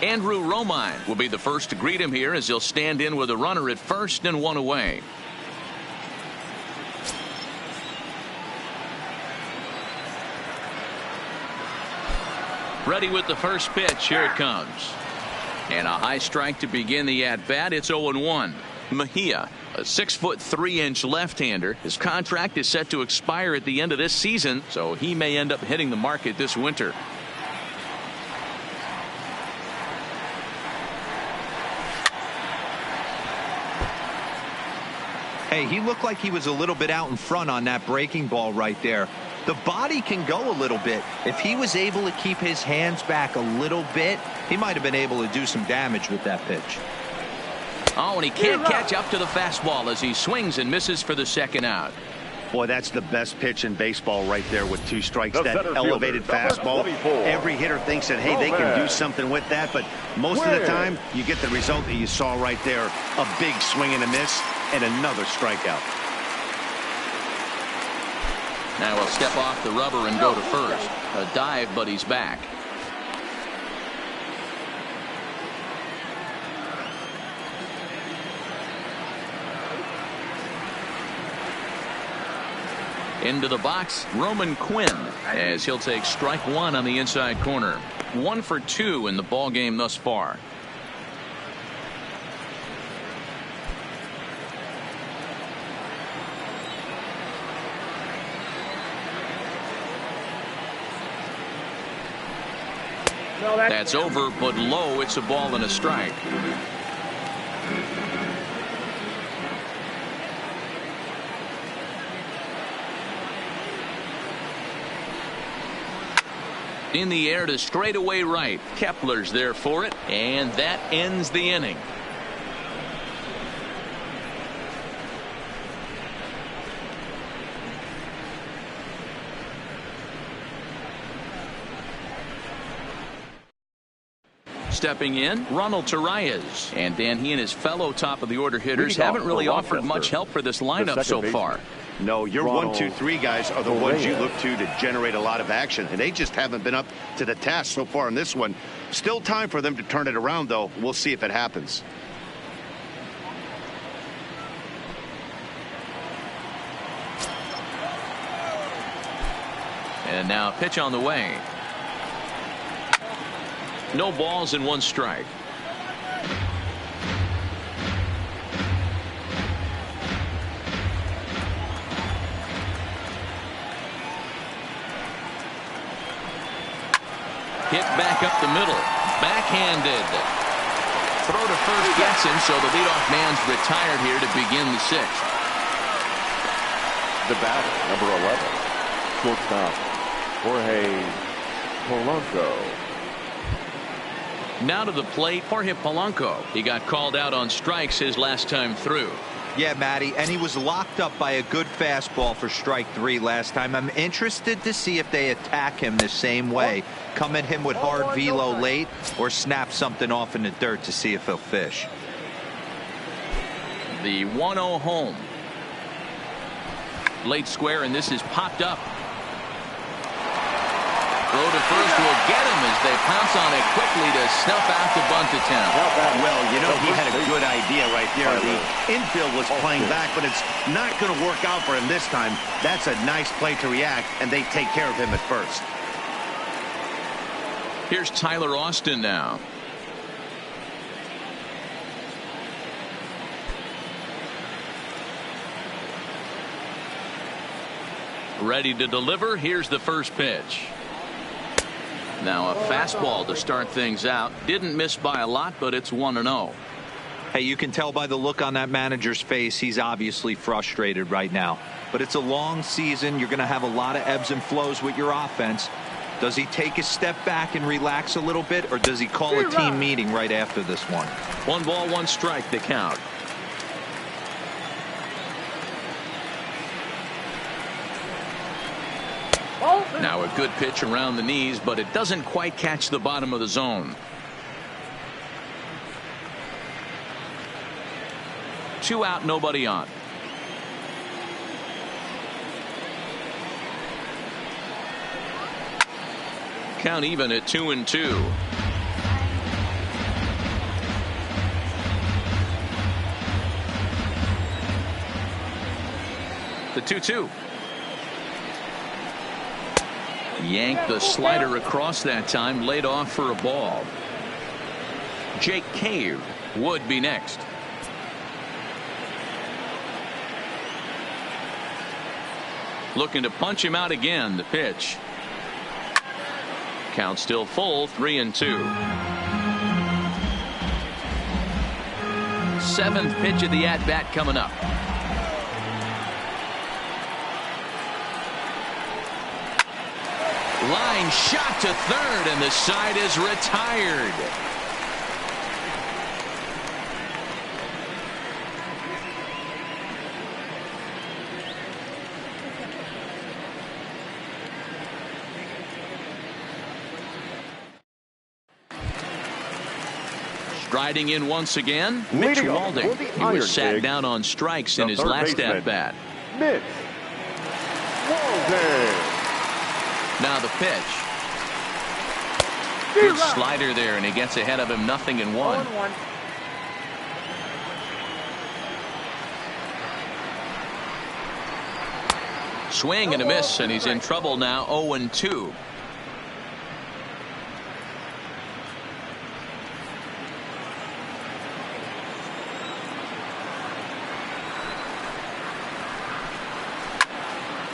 Andrew Romine will be the first to greet him here as he'll stand in with a runner at first and 1 away. Ready with the first pitch. Here it comes. And a high strike to begin the at-bat. It's 0-1. Mejia, a 6'3" left-hander. His contract is set to expire at the end of this season, so he may end up hitting the market this winter. Hey, he looked like he was a little bit out in front on that breaking ball right there. The body can go a little bit. If he was able to keep his hands back a little bit, he might have been able to do some damage with that pitch. Oh, and he can't catch up to the fastball as he swings and misses for the second out. Boy, that's the best pitch in baseball right there with 2 strikes. The that elevated fastball. Every hitter thinks that, hey, they can do something with that. But most of the time, you get the result that you saw right there. A big swing and a miss and another strikeout. Now he'll step off the rubber and go to first. A dive, but he's back. Into the box, Roman Quinn, as he'll take strike 1 on the inside corner. 1 for 2 in the ball game thus far. That's over, but low. It's a ball and a strike. In the air to straightaway right. Kepler's there for it, and that ends the inning. Stepping in, Ronald Torreyes. And Dan, he and his fellow top of the order hitters haven't really offered much help for this lineup so far. No, your 1, 2, 3 guys are the ones you look to generate a lot of action, and they just haven't been up to the task so far in this one. Still time for them to turn it around, though. We'll see if it happens. And now a pitch on the way. No balls and 1 strike. Hit back up the middle. Backhanded. Throw to first gets him, so the leadoff man's retired here to begin the 6th. The batter, number 11, shortstop, Jorge Polanco. Now to the plate, Jorge Polanco. He got called out on strikes his last time through. Yeah, Matty, and he was locked up by a good fastball for strike 3 last time. I'm interested to see if they attack him the same way. Come at him with hard velo late or snap something off in the dirt to see if he'll fish. The 1-0 home. Late square, and this is popped up. Throw to first will get him as they pounce on it quickly to snuff out the bunt attempt. Well, you know, he had a good idea right there. The infield was playing back, but it's not going to work out for him this time. That's a nice play to react, and they take care of him at first. Here's Tyler Austin now. Ready to deliver. Here's the first pitch. Now a fastball to start things out. Didn't miss by a lot, but it's 1-0. Hey, you can tell by the look on that manager's face, he's obviously frustrated right now. But it's a long season. You're going to have a lot of ebbs and flows with your offense. Does he take a step back and relax a little bit, or does he call a team meeting right after this one? 1 ball, 1 strike, the count. Now a good pitch around the knees, but it doesn't quite catch the bottom of the zone. 2 out, nobody on. Count even at 2-2. The 2-2. Yanked the slider across that time, laid off for a ball. Jake Cave would be next. Looking to punch him out again. The pitch. Count still full, 3-2. 7th pitch of the at-bat coming up. Line shot to third, and the side is retired. Striding in once again, Mitch Leading off Walding. for the He was sat Ironpigs, down on strikes the in his third last baseman, at-bat. Mitch Walding. Now the pitch. Good slider there, and he gets ahead of him, 0-1. 0-1. Swing and a miss, and he's in trouble now, 0-2.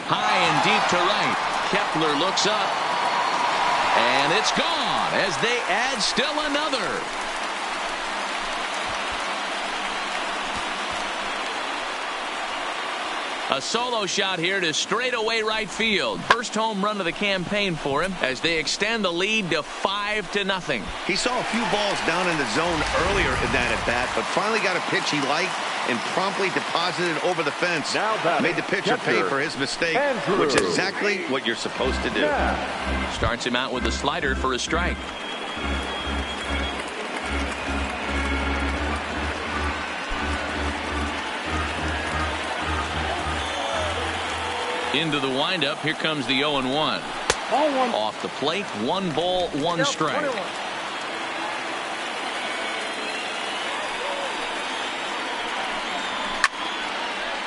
High and deep to right. Kepler looks up, and it's gone as they add still another. A solo shot here to straightaway right field. First home run of the campaign for him as they extend the lead to 5-0. He saw a few balls down in the zone earlier in that at-bat, but finally got a pitch he liked and promptly deposited over the fence. Now batting, made the pitcher pay for his mistake, Andrew. which is exactly what you're supposed to do. Yeah. Starts him out with a slider for a strike. Into the windup. Here comes the 0-1. Ball 1. Off the plate. 1 ball, 1 strike. 21.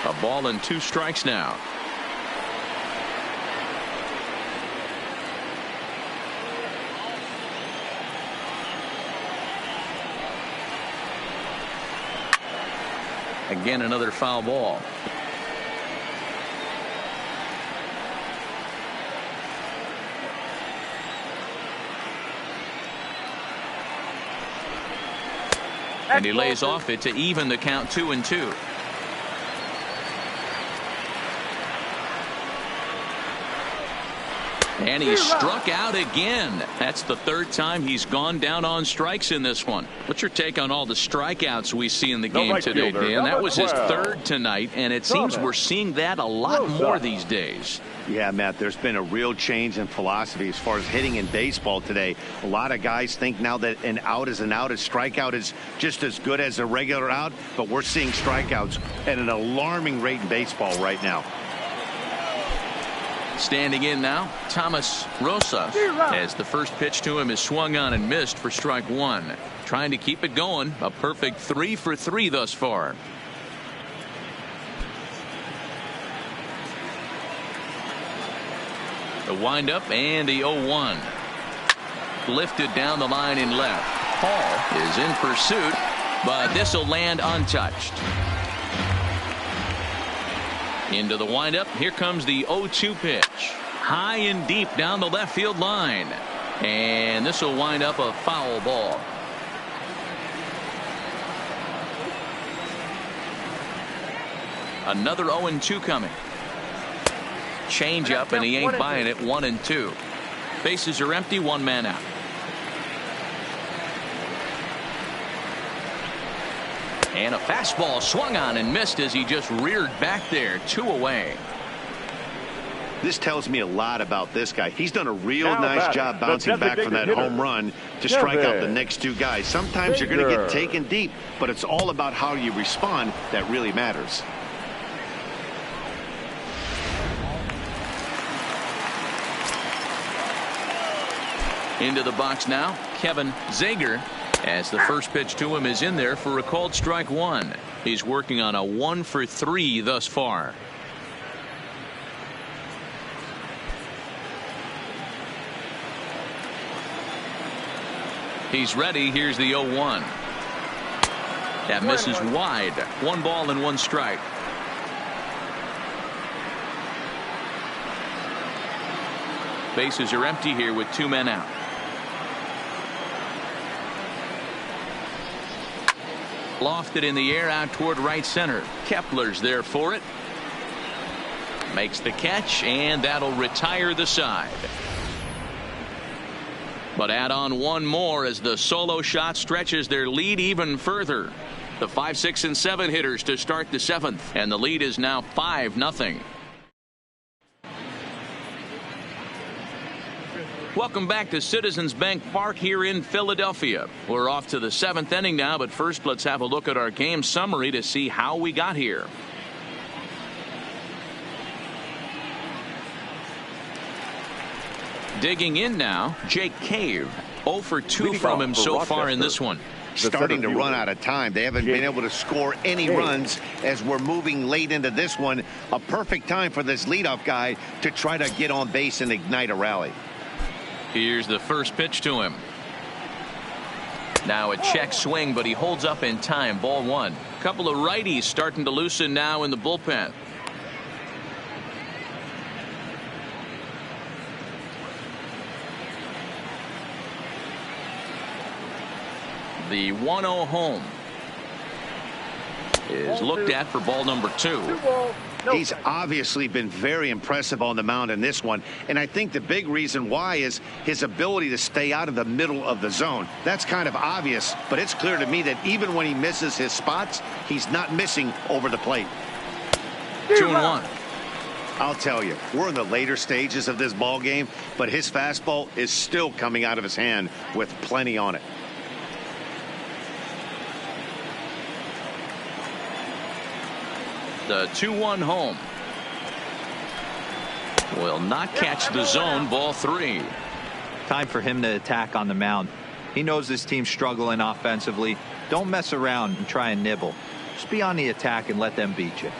A ball and 2 strikes now. Again, another foul ball. And he lays off it to even the count 2-2. And he struck out again. That's the 3rd time he's gone down on strikes in this one. What's your take on all the strikeouts we see in the game right today, fielder, Dan? That was his 12. 3rd tonight, and it seems we're seeing that a lot more these days. Yeah, Matt, there's been a real change in philosophy as far as hitting in baseball today. A lot of guys think now that an out is an out, a strikeout is just as good as a regular out, but we're seeing strikeouts at an alarming rate in baseball right now. Standing in now, Thomas Rosa, as the first pitch to him is swung on and missed for strike 1. Trying to keep it going. A perfect 3 for 3 thus far. The windup and the 0-1. Lifted down the line in left. Hall is in pursuit, but this will land untouched. Into the windup. Here comes the 0-2 pitch. High and deep down the left field line. And this will wind up a foul ball. Another 0-2 coming. Change up, and he ain't buying it. 1-2. Bases are empty. 1 man out. And a fastball swung on and missed as he just reared back there. 2 away. This tells me a lot about this guy. He's done a real Now nice batting, job the bouncing back from that designated home hitter, run to strike out the Kevin next 2 guys. Sometimes you're going to get Sager. taken deep, but it's all about how you respond that really matters. Into the box now, Kevin Sager, as the first pitch to him is in there for a called strike 1. He's working on a 1 for 3 thus far. He's ready. Here's the 0-1. That misses wide. 1 ball and 1 strike. Bases are empty here with 2 men out. Lofted in the air out toward right center. Kepler's there for it. Makes the catch, and that'll retire the side. But add on 1 more as the solo shot stretches their lead even further. The 5, 6, and 7 hitters to start the 7th, and the lead is now 5-0. Welcome back to Citizens Bank Park here in Philadelphia. We're off to the 7th inning now, but first let's have a look at our game summary to see how we got here. Digging in now, Jake Cave. 0 for 2 from him so far in this one. Starting to run out of time. They haven't been able to score any runs as we're moving late into this one. A perfect time for this leadoff guy to try to get on base and ignite a rally. Here's the first pitch to him. Now a check swing, but he holds up in time. Ball 1. Couple of righties starting to loosen now in the bullpen. The 1-0 home is looked at for ball number 2. He's obviously been very impressive on the mound in this one, and I think the big reason why is his ability to stay out of the middle of the zone. That's kind of obvious, but it's clear to me that even when he misses his spots, he's not missing over the plate. 2-1. I'll tell you, we're in the later stages of this ball game, but his fastball is still coming out of his hand with plenty on it. The 2-1 home will not catch the zone. Ball 3. Time for him to attack on the mound. He knows this team's struggling offensively. Don't mess around and try and nibble. Just be on the attack and let them beat you.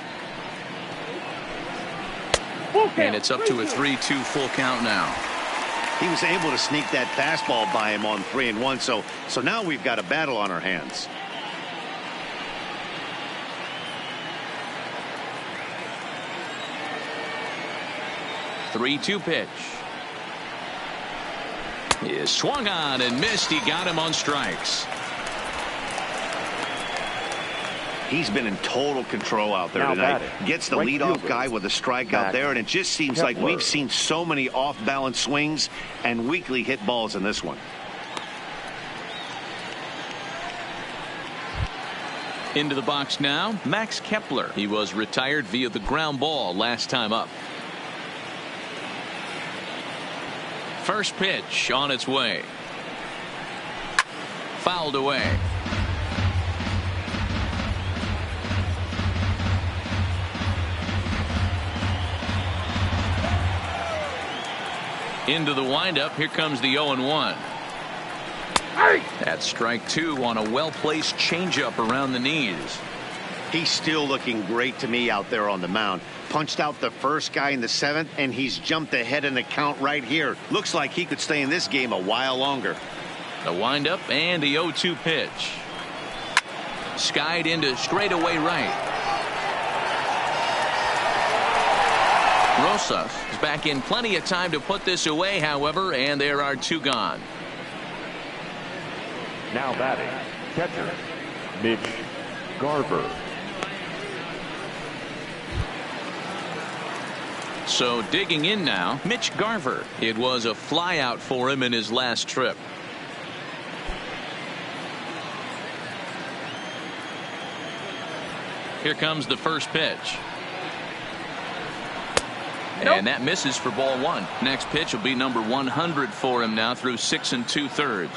And it's up to a 3-2 full count now. He was able to sneak that fastball by him on 3-1, so now we've got a battle on our hands. Three-two pitch is swung on and missed. He got him on strikes. He's been in total control out there tonight. Gets the leadoff guy with a strikeout there, and it just seems like we've seen so many off-balance swings and weakly hit balls in this one. Into the box now, Max Kepler. He was retired via the ground ball last time up. First pitch on its way. Fouled away. Into the windup. Here comes the 0-1. That's strike 2 on a well-placed changeup around the knees. He's still looking great to me out there on the mound. Punched out the first guy in the 7th, and he's jumped ahead in the count right here. Looks like he could stay in this game a while longer. The windup and the 0-2 pitch. Skied into straightaway right. Rosas is back in plenty of time to put this away, however, and there are 2 gone. Now batting, catcher, Mitch Garver. So digging in now, Mitch Garver. It was a flyout for him in his last trip. Here comes the first pitch. And that misses for ball 1. Next pitch will be number 100 for him now through 6 2/3.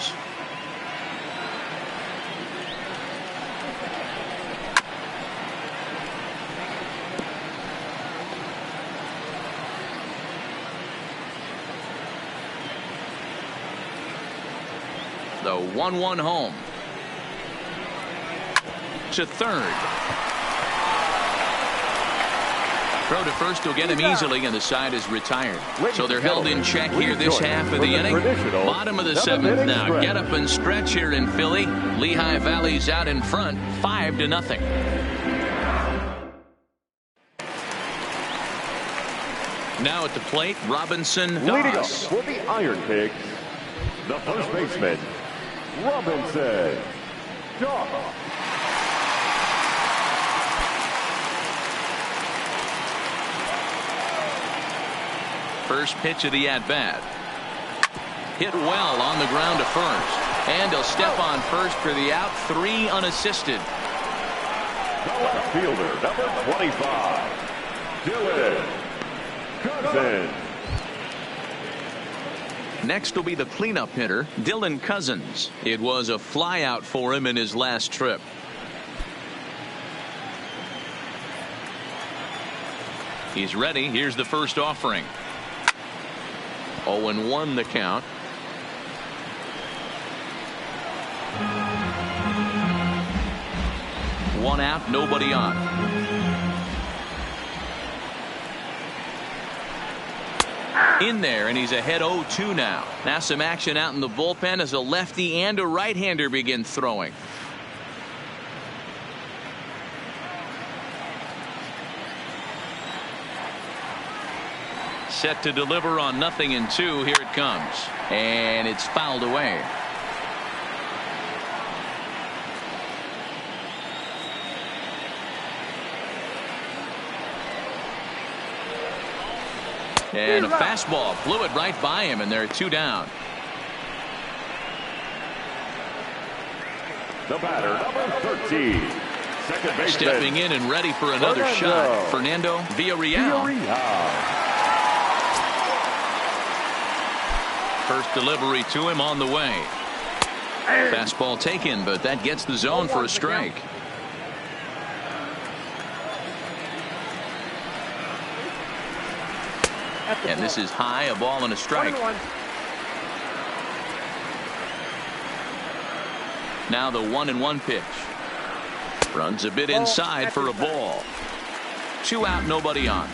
The 1-1 home. To third. Throw to first will get him easily, and the side is retired. So they're held in check here this half of the inning. Bottom of the 7th now. Get up and stretch here in Philly. Lehigh Valley's out in front, 5-0. Now at the plate, Robinson Leading up Doss. for the Ironpigs, the first baseman, Robinson Doss. First pitch of the at-bat. Hit well on the ground to first. And he'll step on first for the out. 3 unassisted. The left fielder, number 25, Dylan Cousins. Next will be the cleanup hitter, Dylan Cousins. It was a flyout for him in his last trip. He's ready. Here's the first offering. 0-1 the count. One out, nobody on. In there, and he's ahead 0-2 now. Now some action out in the bullpen as a lefty and a right-hander begin throwing. Set to deliver on 0-2. Here it comes. And it's fouled away. And a fastball blew it right by him, and they're 2 down. The batter, number 13. Second baseman. Stepping in and ready for another shot. Fernando Villarreal. First delivery to him on the way. Fastball taken, but that gets the zone for a strike. And this is high, a ball and a strike. Now the 1-1 pitch. Runs a bit inside for a ball. 2 out, nobody on.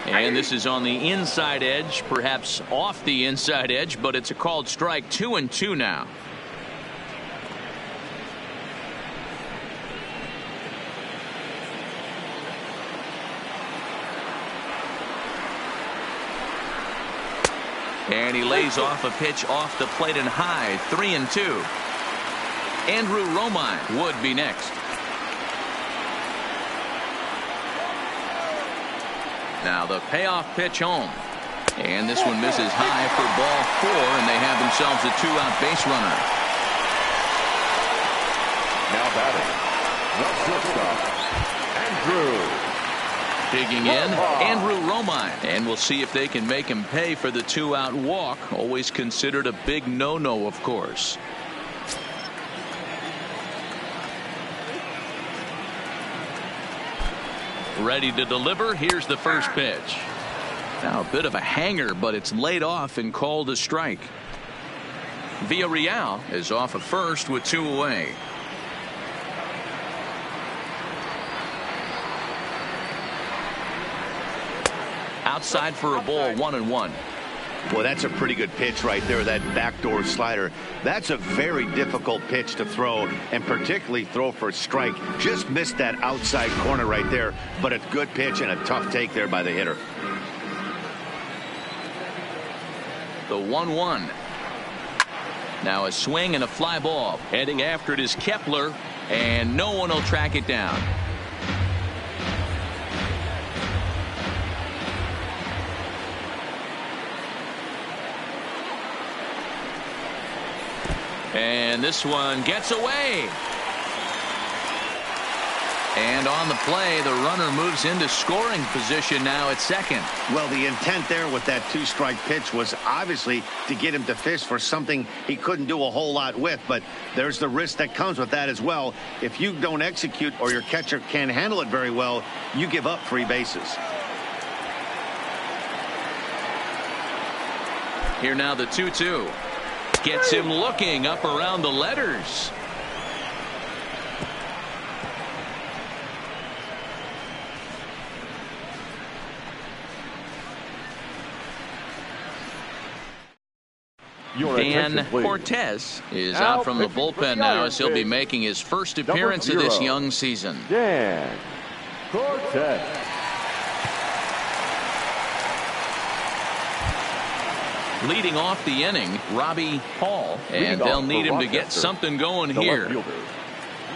And this is on the inside edge, perhaps off the inside edge, but it's a called strike. 2-2 now. And he lays off a pitch off the plate and high. 3-2. Andrew Romine would be next. Now the payoff pitch home. And this one misses high for ball 4, and they have themselves a 2-out base runner. Now batting, the shortstop, Andrew. Digging in, Andrew Romine. And we'll see if they can make him pay for the 2-out walk. Always considered a big no-no, of course. Ready to deliver. Here's the first pitch. Now a bit of a hanger, but it's laid off and called a strike. Villarreal is off at first with 2 away. Outside for a ball, 1-1. Well, that's a pretty good pitch right there, that backdoor slider. That's a very difficult pitch to throw, and particularly throw for a strike. Just missed that outside corner right there, but a good pitch and a tough take there by the hitter. The 1-1. Now a swing and a fly ball. Heading after it is Kepler, and no one will track it down. And this one gets away. And on the play, the runner moves into scoring position now at second. Well, the intent there with that 2-strike pitch was obviously to get him to fish for something he couldn't do a whole lot with, but there's the risk that comes with that as well. If you don't execute or your catcher can't handle it very well, you give up 3 bases. Here now the 2-2. Gets him looking up around the letters. Dan Cortez is out from the bullpen now as he'll be making his first appearance of this young season. Dan Cortez. Leading off the inning, Robbie Hall, and they'll need him to get something going here.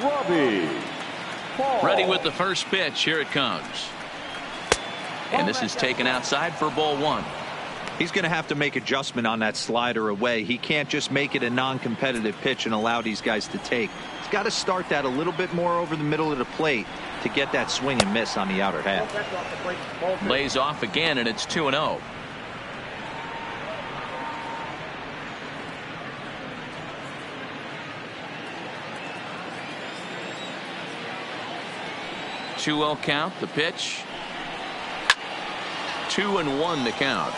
Robbie Hall. Ready with the first pitch. Here it comes. And this is taken outside for ball 1. He's going to have to make adjustment on that slider away. He can't just make it a non-competitive pitch and allow these guys to take. He's got to start that a little bit more over the middle of the plate. to get that swing and miss on the outer half. Lays off again, and it's 2-0. Two-0 count. The pitch. 2-1 the count.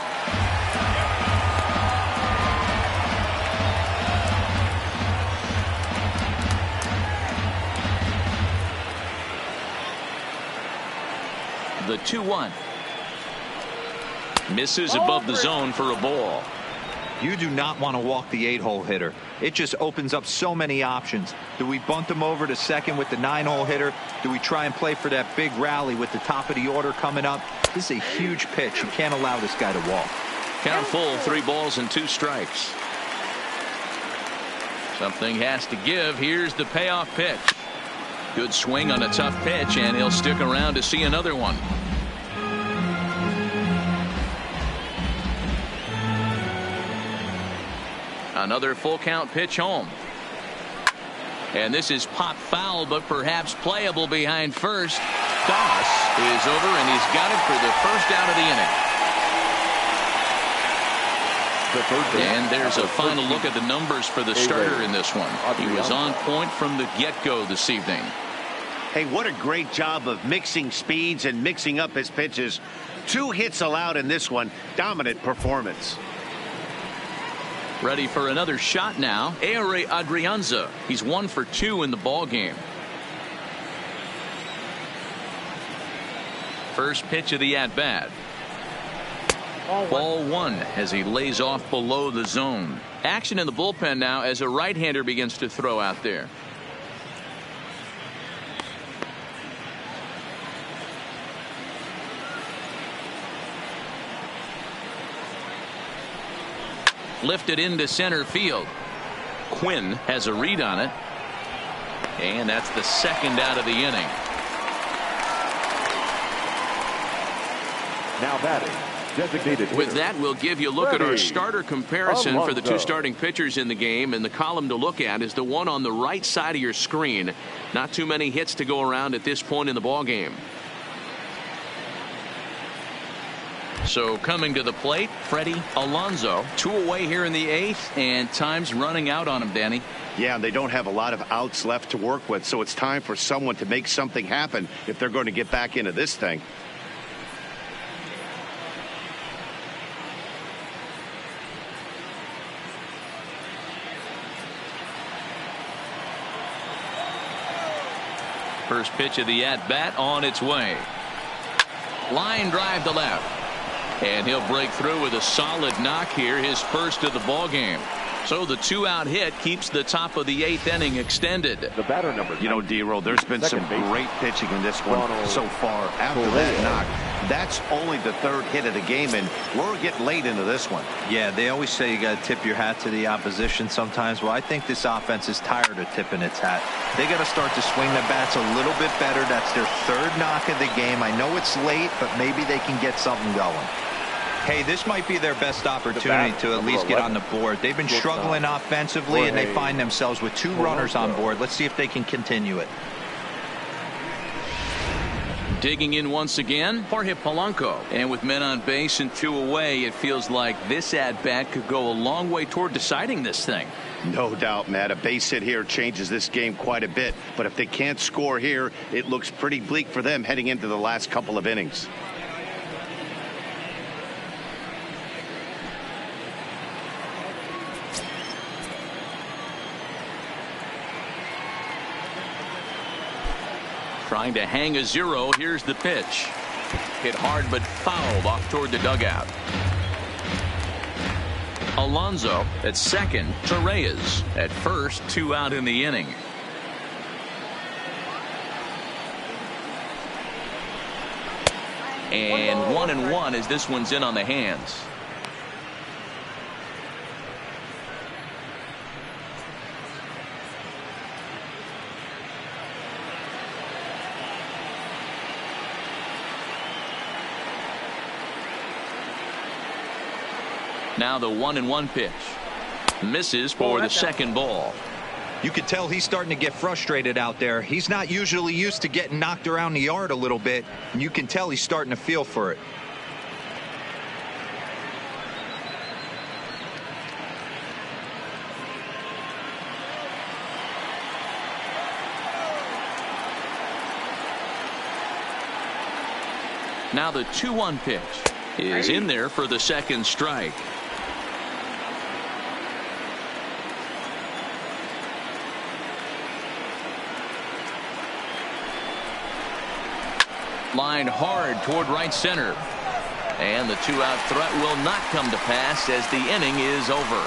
The 2-1. Misses above the zone for a ball. You do not want to walk the 8-hole hitter. It just opens up so many options. Do we bunt him over to second with the 9-hole hitter? Do we try and play for that big rally with the top of the order coming up? This is a huge pitch. You can't allow this guy to walk. Count full, 3 balls and 2 strikes. Something has to give. Here's the payoff pitch. Good swing on a tough pitch, and he'll stick around to see another one. Another full count pitch home. And this is pop foul, but perhaps playable behind first. Toss is over, and he's got it for the first out of the inning. And there's a final look at the numbers for the starter in this one. He was on point from the get-go this evening. Hey, what a great job of mixing speeds and mixing up his pitches. 2 hits allowed in this one. Dominant performance. Ready for another shot now. Ehire Adrianza. He's 1 for 2 in the ball game. First pitch of the at-bat. Ball 1 as he lays off below the zone. Action in the bullpen now as a right-hander begins to throw out there. Lifted into center field. Quinn has a read on it. And that's the second out of the inning. Now batting, designated With that, we'll give you a look at our starter comparison for the 2 starting pitchers in the game. And the column to look at is the one on the right side of your screen. Not too many hits to go around at this point in the ball game. So coming to the plate, Freddie Alonso. 2 away here in the 8th, and time's running out on him, Danny. Yeah, they don't have a lot of outs left to work with, so it's time for someone to make something happen if they're going to get back into this thing. First pitch of the at-bat on its way. Line drive to left. And he'll break through with a solid knock here, his first of the ball game. So the 2-out hit keeps the top of the 8th inning extended. The batter number. You know, D-Roll, there's been some great pitching in this one so far. After that knock, that's only the 3rd hit of the game, and we're getting late into this one. Yeah, they always say you got to tip your hat to the opposition sometimes. Well, I think this offense is tired of tipping its hat. They got to start to swing the bats a little bit better. That's their 3rd knock of the game. I know it's late, but maybe they can get something going. Hey, this might be their best opportunity to at least get on the board. They've been struggling offensively, and they find themselves with 2 runners on board. Let's see if they can continue it. Digging in once again, Jorge Polanco. And with men on base and 2 away, it feels like this at-bat could go a long way toward deciding this thing. No doubt, Matt. A base hit here changes this game quite a bit. But if they can't score here, it looks pretty bleak for them heading into the last couple of innings. Trying to hang a 0. Here's the pitch. Hit hard but fouled off toward the dugout. Alonso at second. Torres at first. 2 out in the inning. And 1-1 as this one's in on the hands. Now the 1-1 pitch. Misses for the second ball. You could tell he's starting to get frustrated out there. He's not usually used to getting knocked around the yard a little bit, and you can tell he's starting to feel for it. Now the 2-1 pitch is in there for the second strike. Line hard toward right center. And the 2-out threat will not come to pass as the inning is over.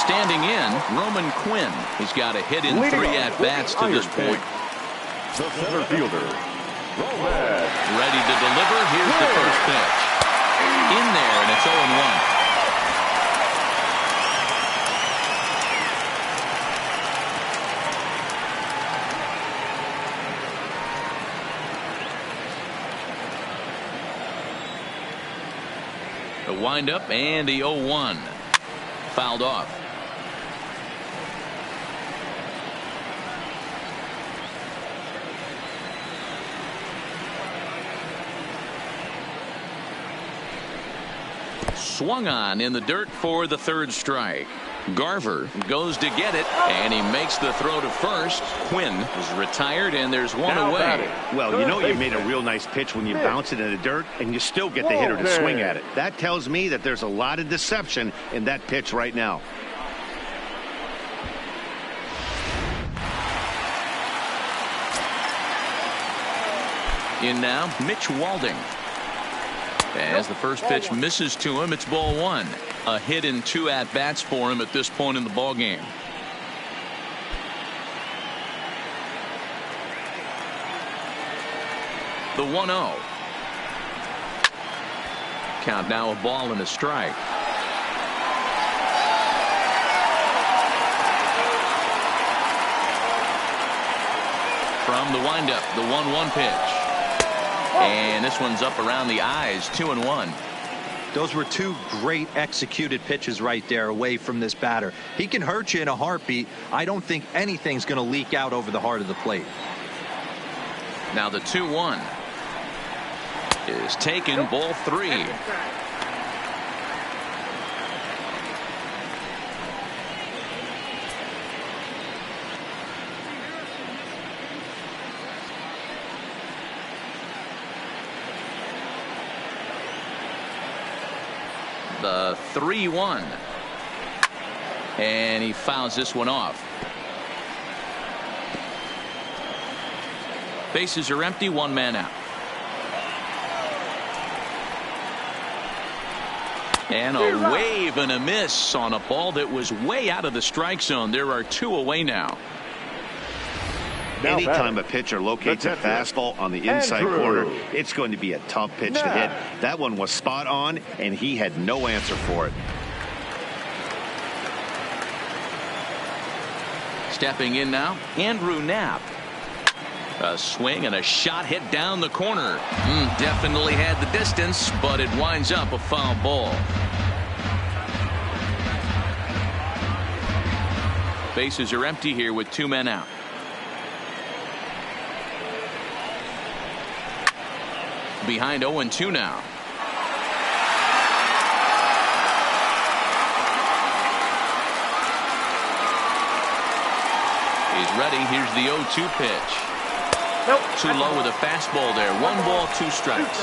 Standing in, Roman Quinn. He's got a hit in 3 at-bats to this point. The center fielder, Roman. Ready to deliver. Here's the first pitch. In there, and it's 0-1. The windup and the 0-1. Fouled off. Swung on in the dirt for the third strike. Garver goes to get it, and he makes the throw to first. Quinn is retired, and there's one away. Well, you know you made a real nice pitch when you bounce it in the dirt, and you still get the hitter to swing at it. That tells me that there's a lot of deception in that pitch right now. In now, Mitch Walding. As the first pitch misses to him, it's ball 1. A hit in 2 at-bats for him at this point in the ball game. The 1-0. Count now, a ball and a strike. From the windup, the 1-1 pitch. And this one's up around the eyes, 2-1. Those were 2 great executed pitches right there away from this batter. He can hurt you in a heartbeat. I don't think anything's going to leak out over the heart of the plate. Now the 2-1 is taken, ball 3. The 3-1. And he fouls this one off. Bases are empty, 1 man out. And a wave and a miss on a ball that was way out of the strike zone. There are 2 away now. Anytime a pitcher locates a fastball on the inside corner, it's going to be a tough pitch to hit. That one was spot on, and he had no answer for it. Stepping in now, Andrew Knapp. A swing and a shot hit down the corner. Definitely had the distance, but it winds up a foul ball. Bases are empty here with 2 men out. Behind 0-2 now. He's ready. Here's the 0-2 pitch. Too low with a fastball there. 1 ball, 2 strikes.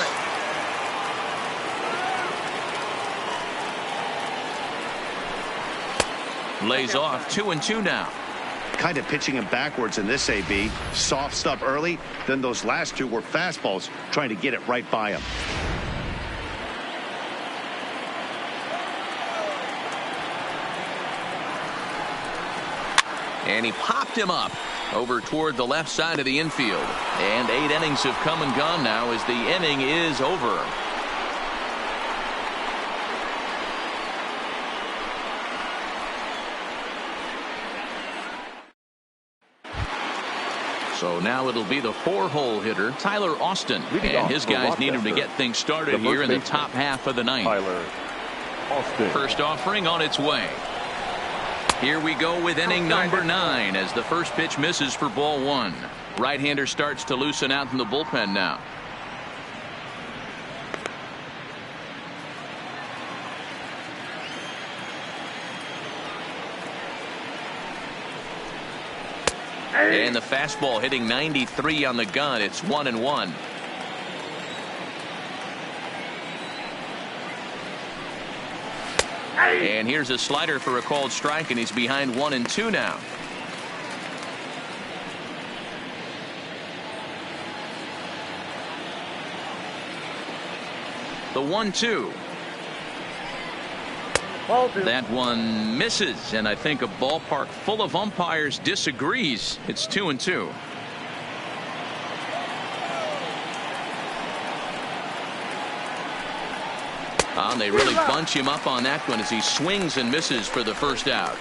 Lays off. 2-2 now. Kind of pitching him backwards in this AB. Soft stuff early, then those last 2 were fastballs, trying to get it right by him. And he popped him up over toward the left side of the infield. And 8 innings have come and gone now as the inning is over. So now it'll be the 4-hole hitter, Tyler Austin. And his guys need him to get things started here in the top half of the ninth. Tyler Austin. First offering on its way. Here we go with inning number 9 as the first pitch misses for ball 1. Right-hander starts to loosen out in the bullpen now. And the fastball hitting 93 on the gun. It's 1-1. And here's a slider for a called strike, and he's behind 1-2 now. The 1-2. That one misses, and I think a ballpark full of umpires disagrees. It's 2-2. And they really bunch him up on that one as he swings and misses for the first out.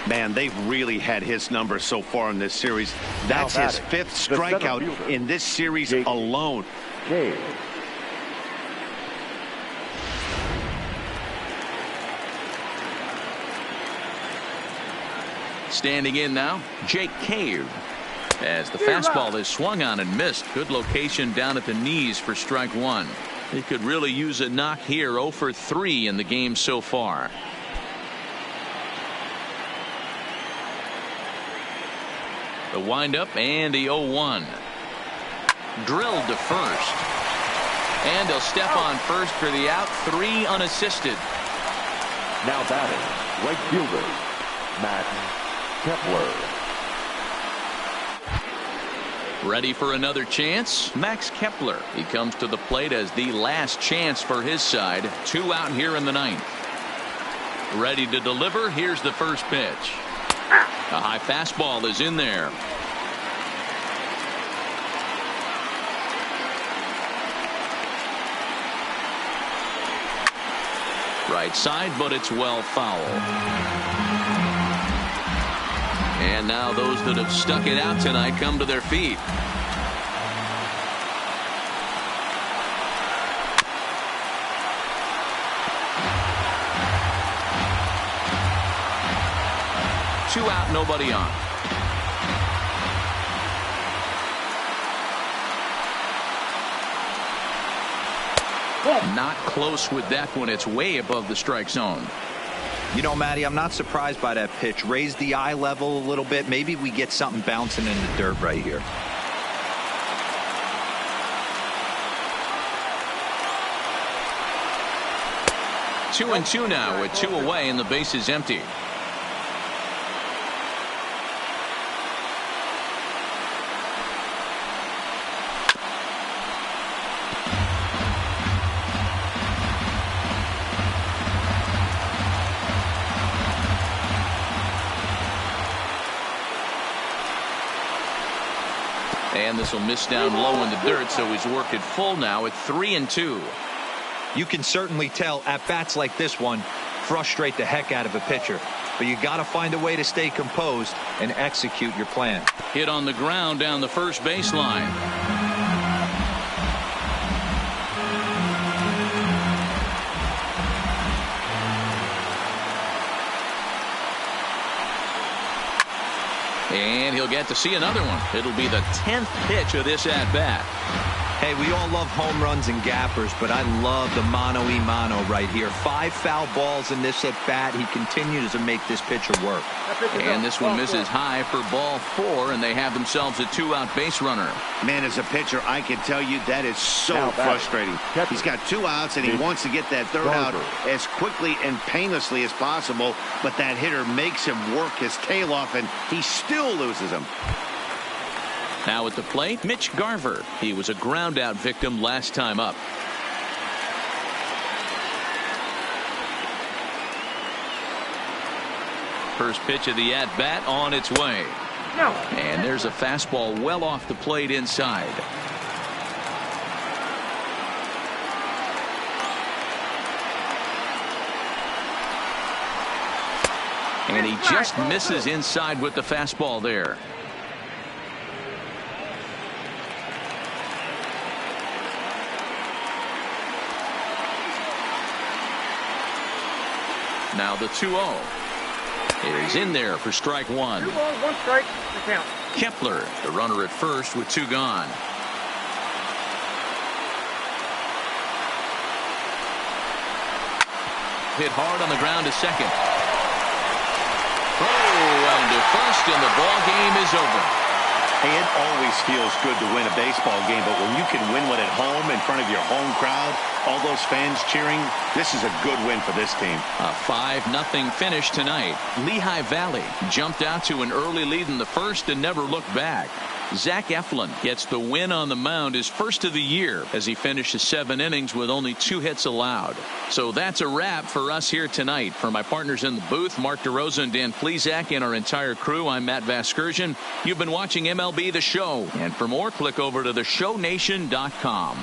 Man, they've really had his number so far in this series. That's his 5th strikeout in this series alone. Standing in now, Jake Cave. As the fastball is swung on and missed. Good location down at the knees for strike 1. He could really use a knock here. 0 for 3 in the game so far. The windup and the 0-1. Drilled to first. And he'll step on first for the out. 3 unassisted. Now batting, right fielder, Matt Kepler. Ready for another chance? Max Kepler. He comes to the plate as the last chance for his side. 2 out here in the 9th. Ready to deliver. Here's the first pitch. A high fastball is in there. Right side, but it's well foul. And now those that have stuck it out tonight come to their feet. Two out, nobody on. Not close with that one. It's way above the strike zone. You know, Matty, I'm not surprised by that pitch. Raise the eye level a little bit. Maybe we get something bouncing in the dirt right here. Two and two now with 2 away and the base is empty. And this will miss down low in the dirt, so he's worked it full now at 3 and 2. You can certainly tell at bats like this one frustrate the heck out of a pitcher, but you got to find a way to stay composed and execute your plan. Hit on the ground down the first baseline. And he'll get to see another one. It'll be the 10th pitch of this at-bat. Hey, we all love home runs and gappers, but I love the mano-y-mano right here. 5 foul balls in this at-bat. He continues to make this pitcher work. And this one misses high for ball 4, and they have themselves a 2-out base runner. Man, as a pitcher, I can tell you that is so frustrating. He's got 2 outs, and he wants to get that 3rd out as quickly and painlessly as possible, but that hitter makes him work his tail off, and he still loses him. Now at the plate, Mitch Garver. He was a ground-out victim last time up. First pitch of the at-bat on its way. And there's a fastball well off the plate inside. And he just misses inside with the fastball there. Now the 2-0. It is in there for strike one. 2 balls, 1 strike, the count. Kepler, the runner at first with 2 gone. Hit hard on the ground to second. Oh, and to first, and the ball game is over. Hey, it always feels good to win a baseball game, but when you can win one at home in front of your home crowd, all those fans cheering, this is a good win for this team. A 5-0 finish tonight. Lehigh Valley jumped out to an early lead in the first and never looked back. Zach Eflin gets the win on the mound, his first of the year, as he finishes 7 innings with only 2 hits allowed. So that's a wrap for us here tonight. For my partners in the booth, Mark DeRosa and Dan Plesac, and our entire crew, I'm Matt Vasgersian. You've been watching MLB The Show. And for more, click over to theshownation.com.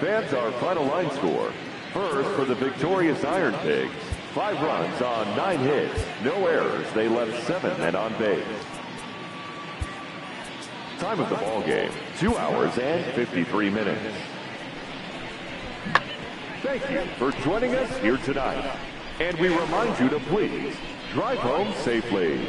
Fans, our final line score. First, for the victorious Iron Pigs, 5 runs on 9 hits, no errors. They left 7 men on base. Time of the ball game, 2 hours and 53 minutes. Thank you for joining us here tonight. And we remind you to please drive home safely.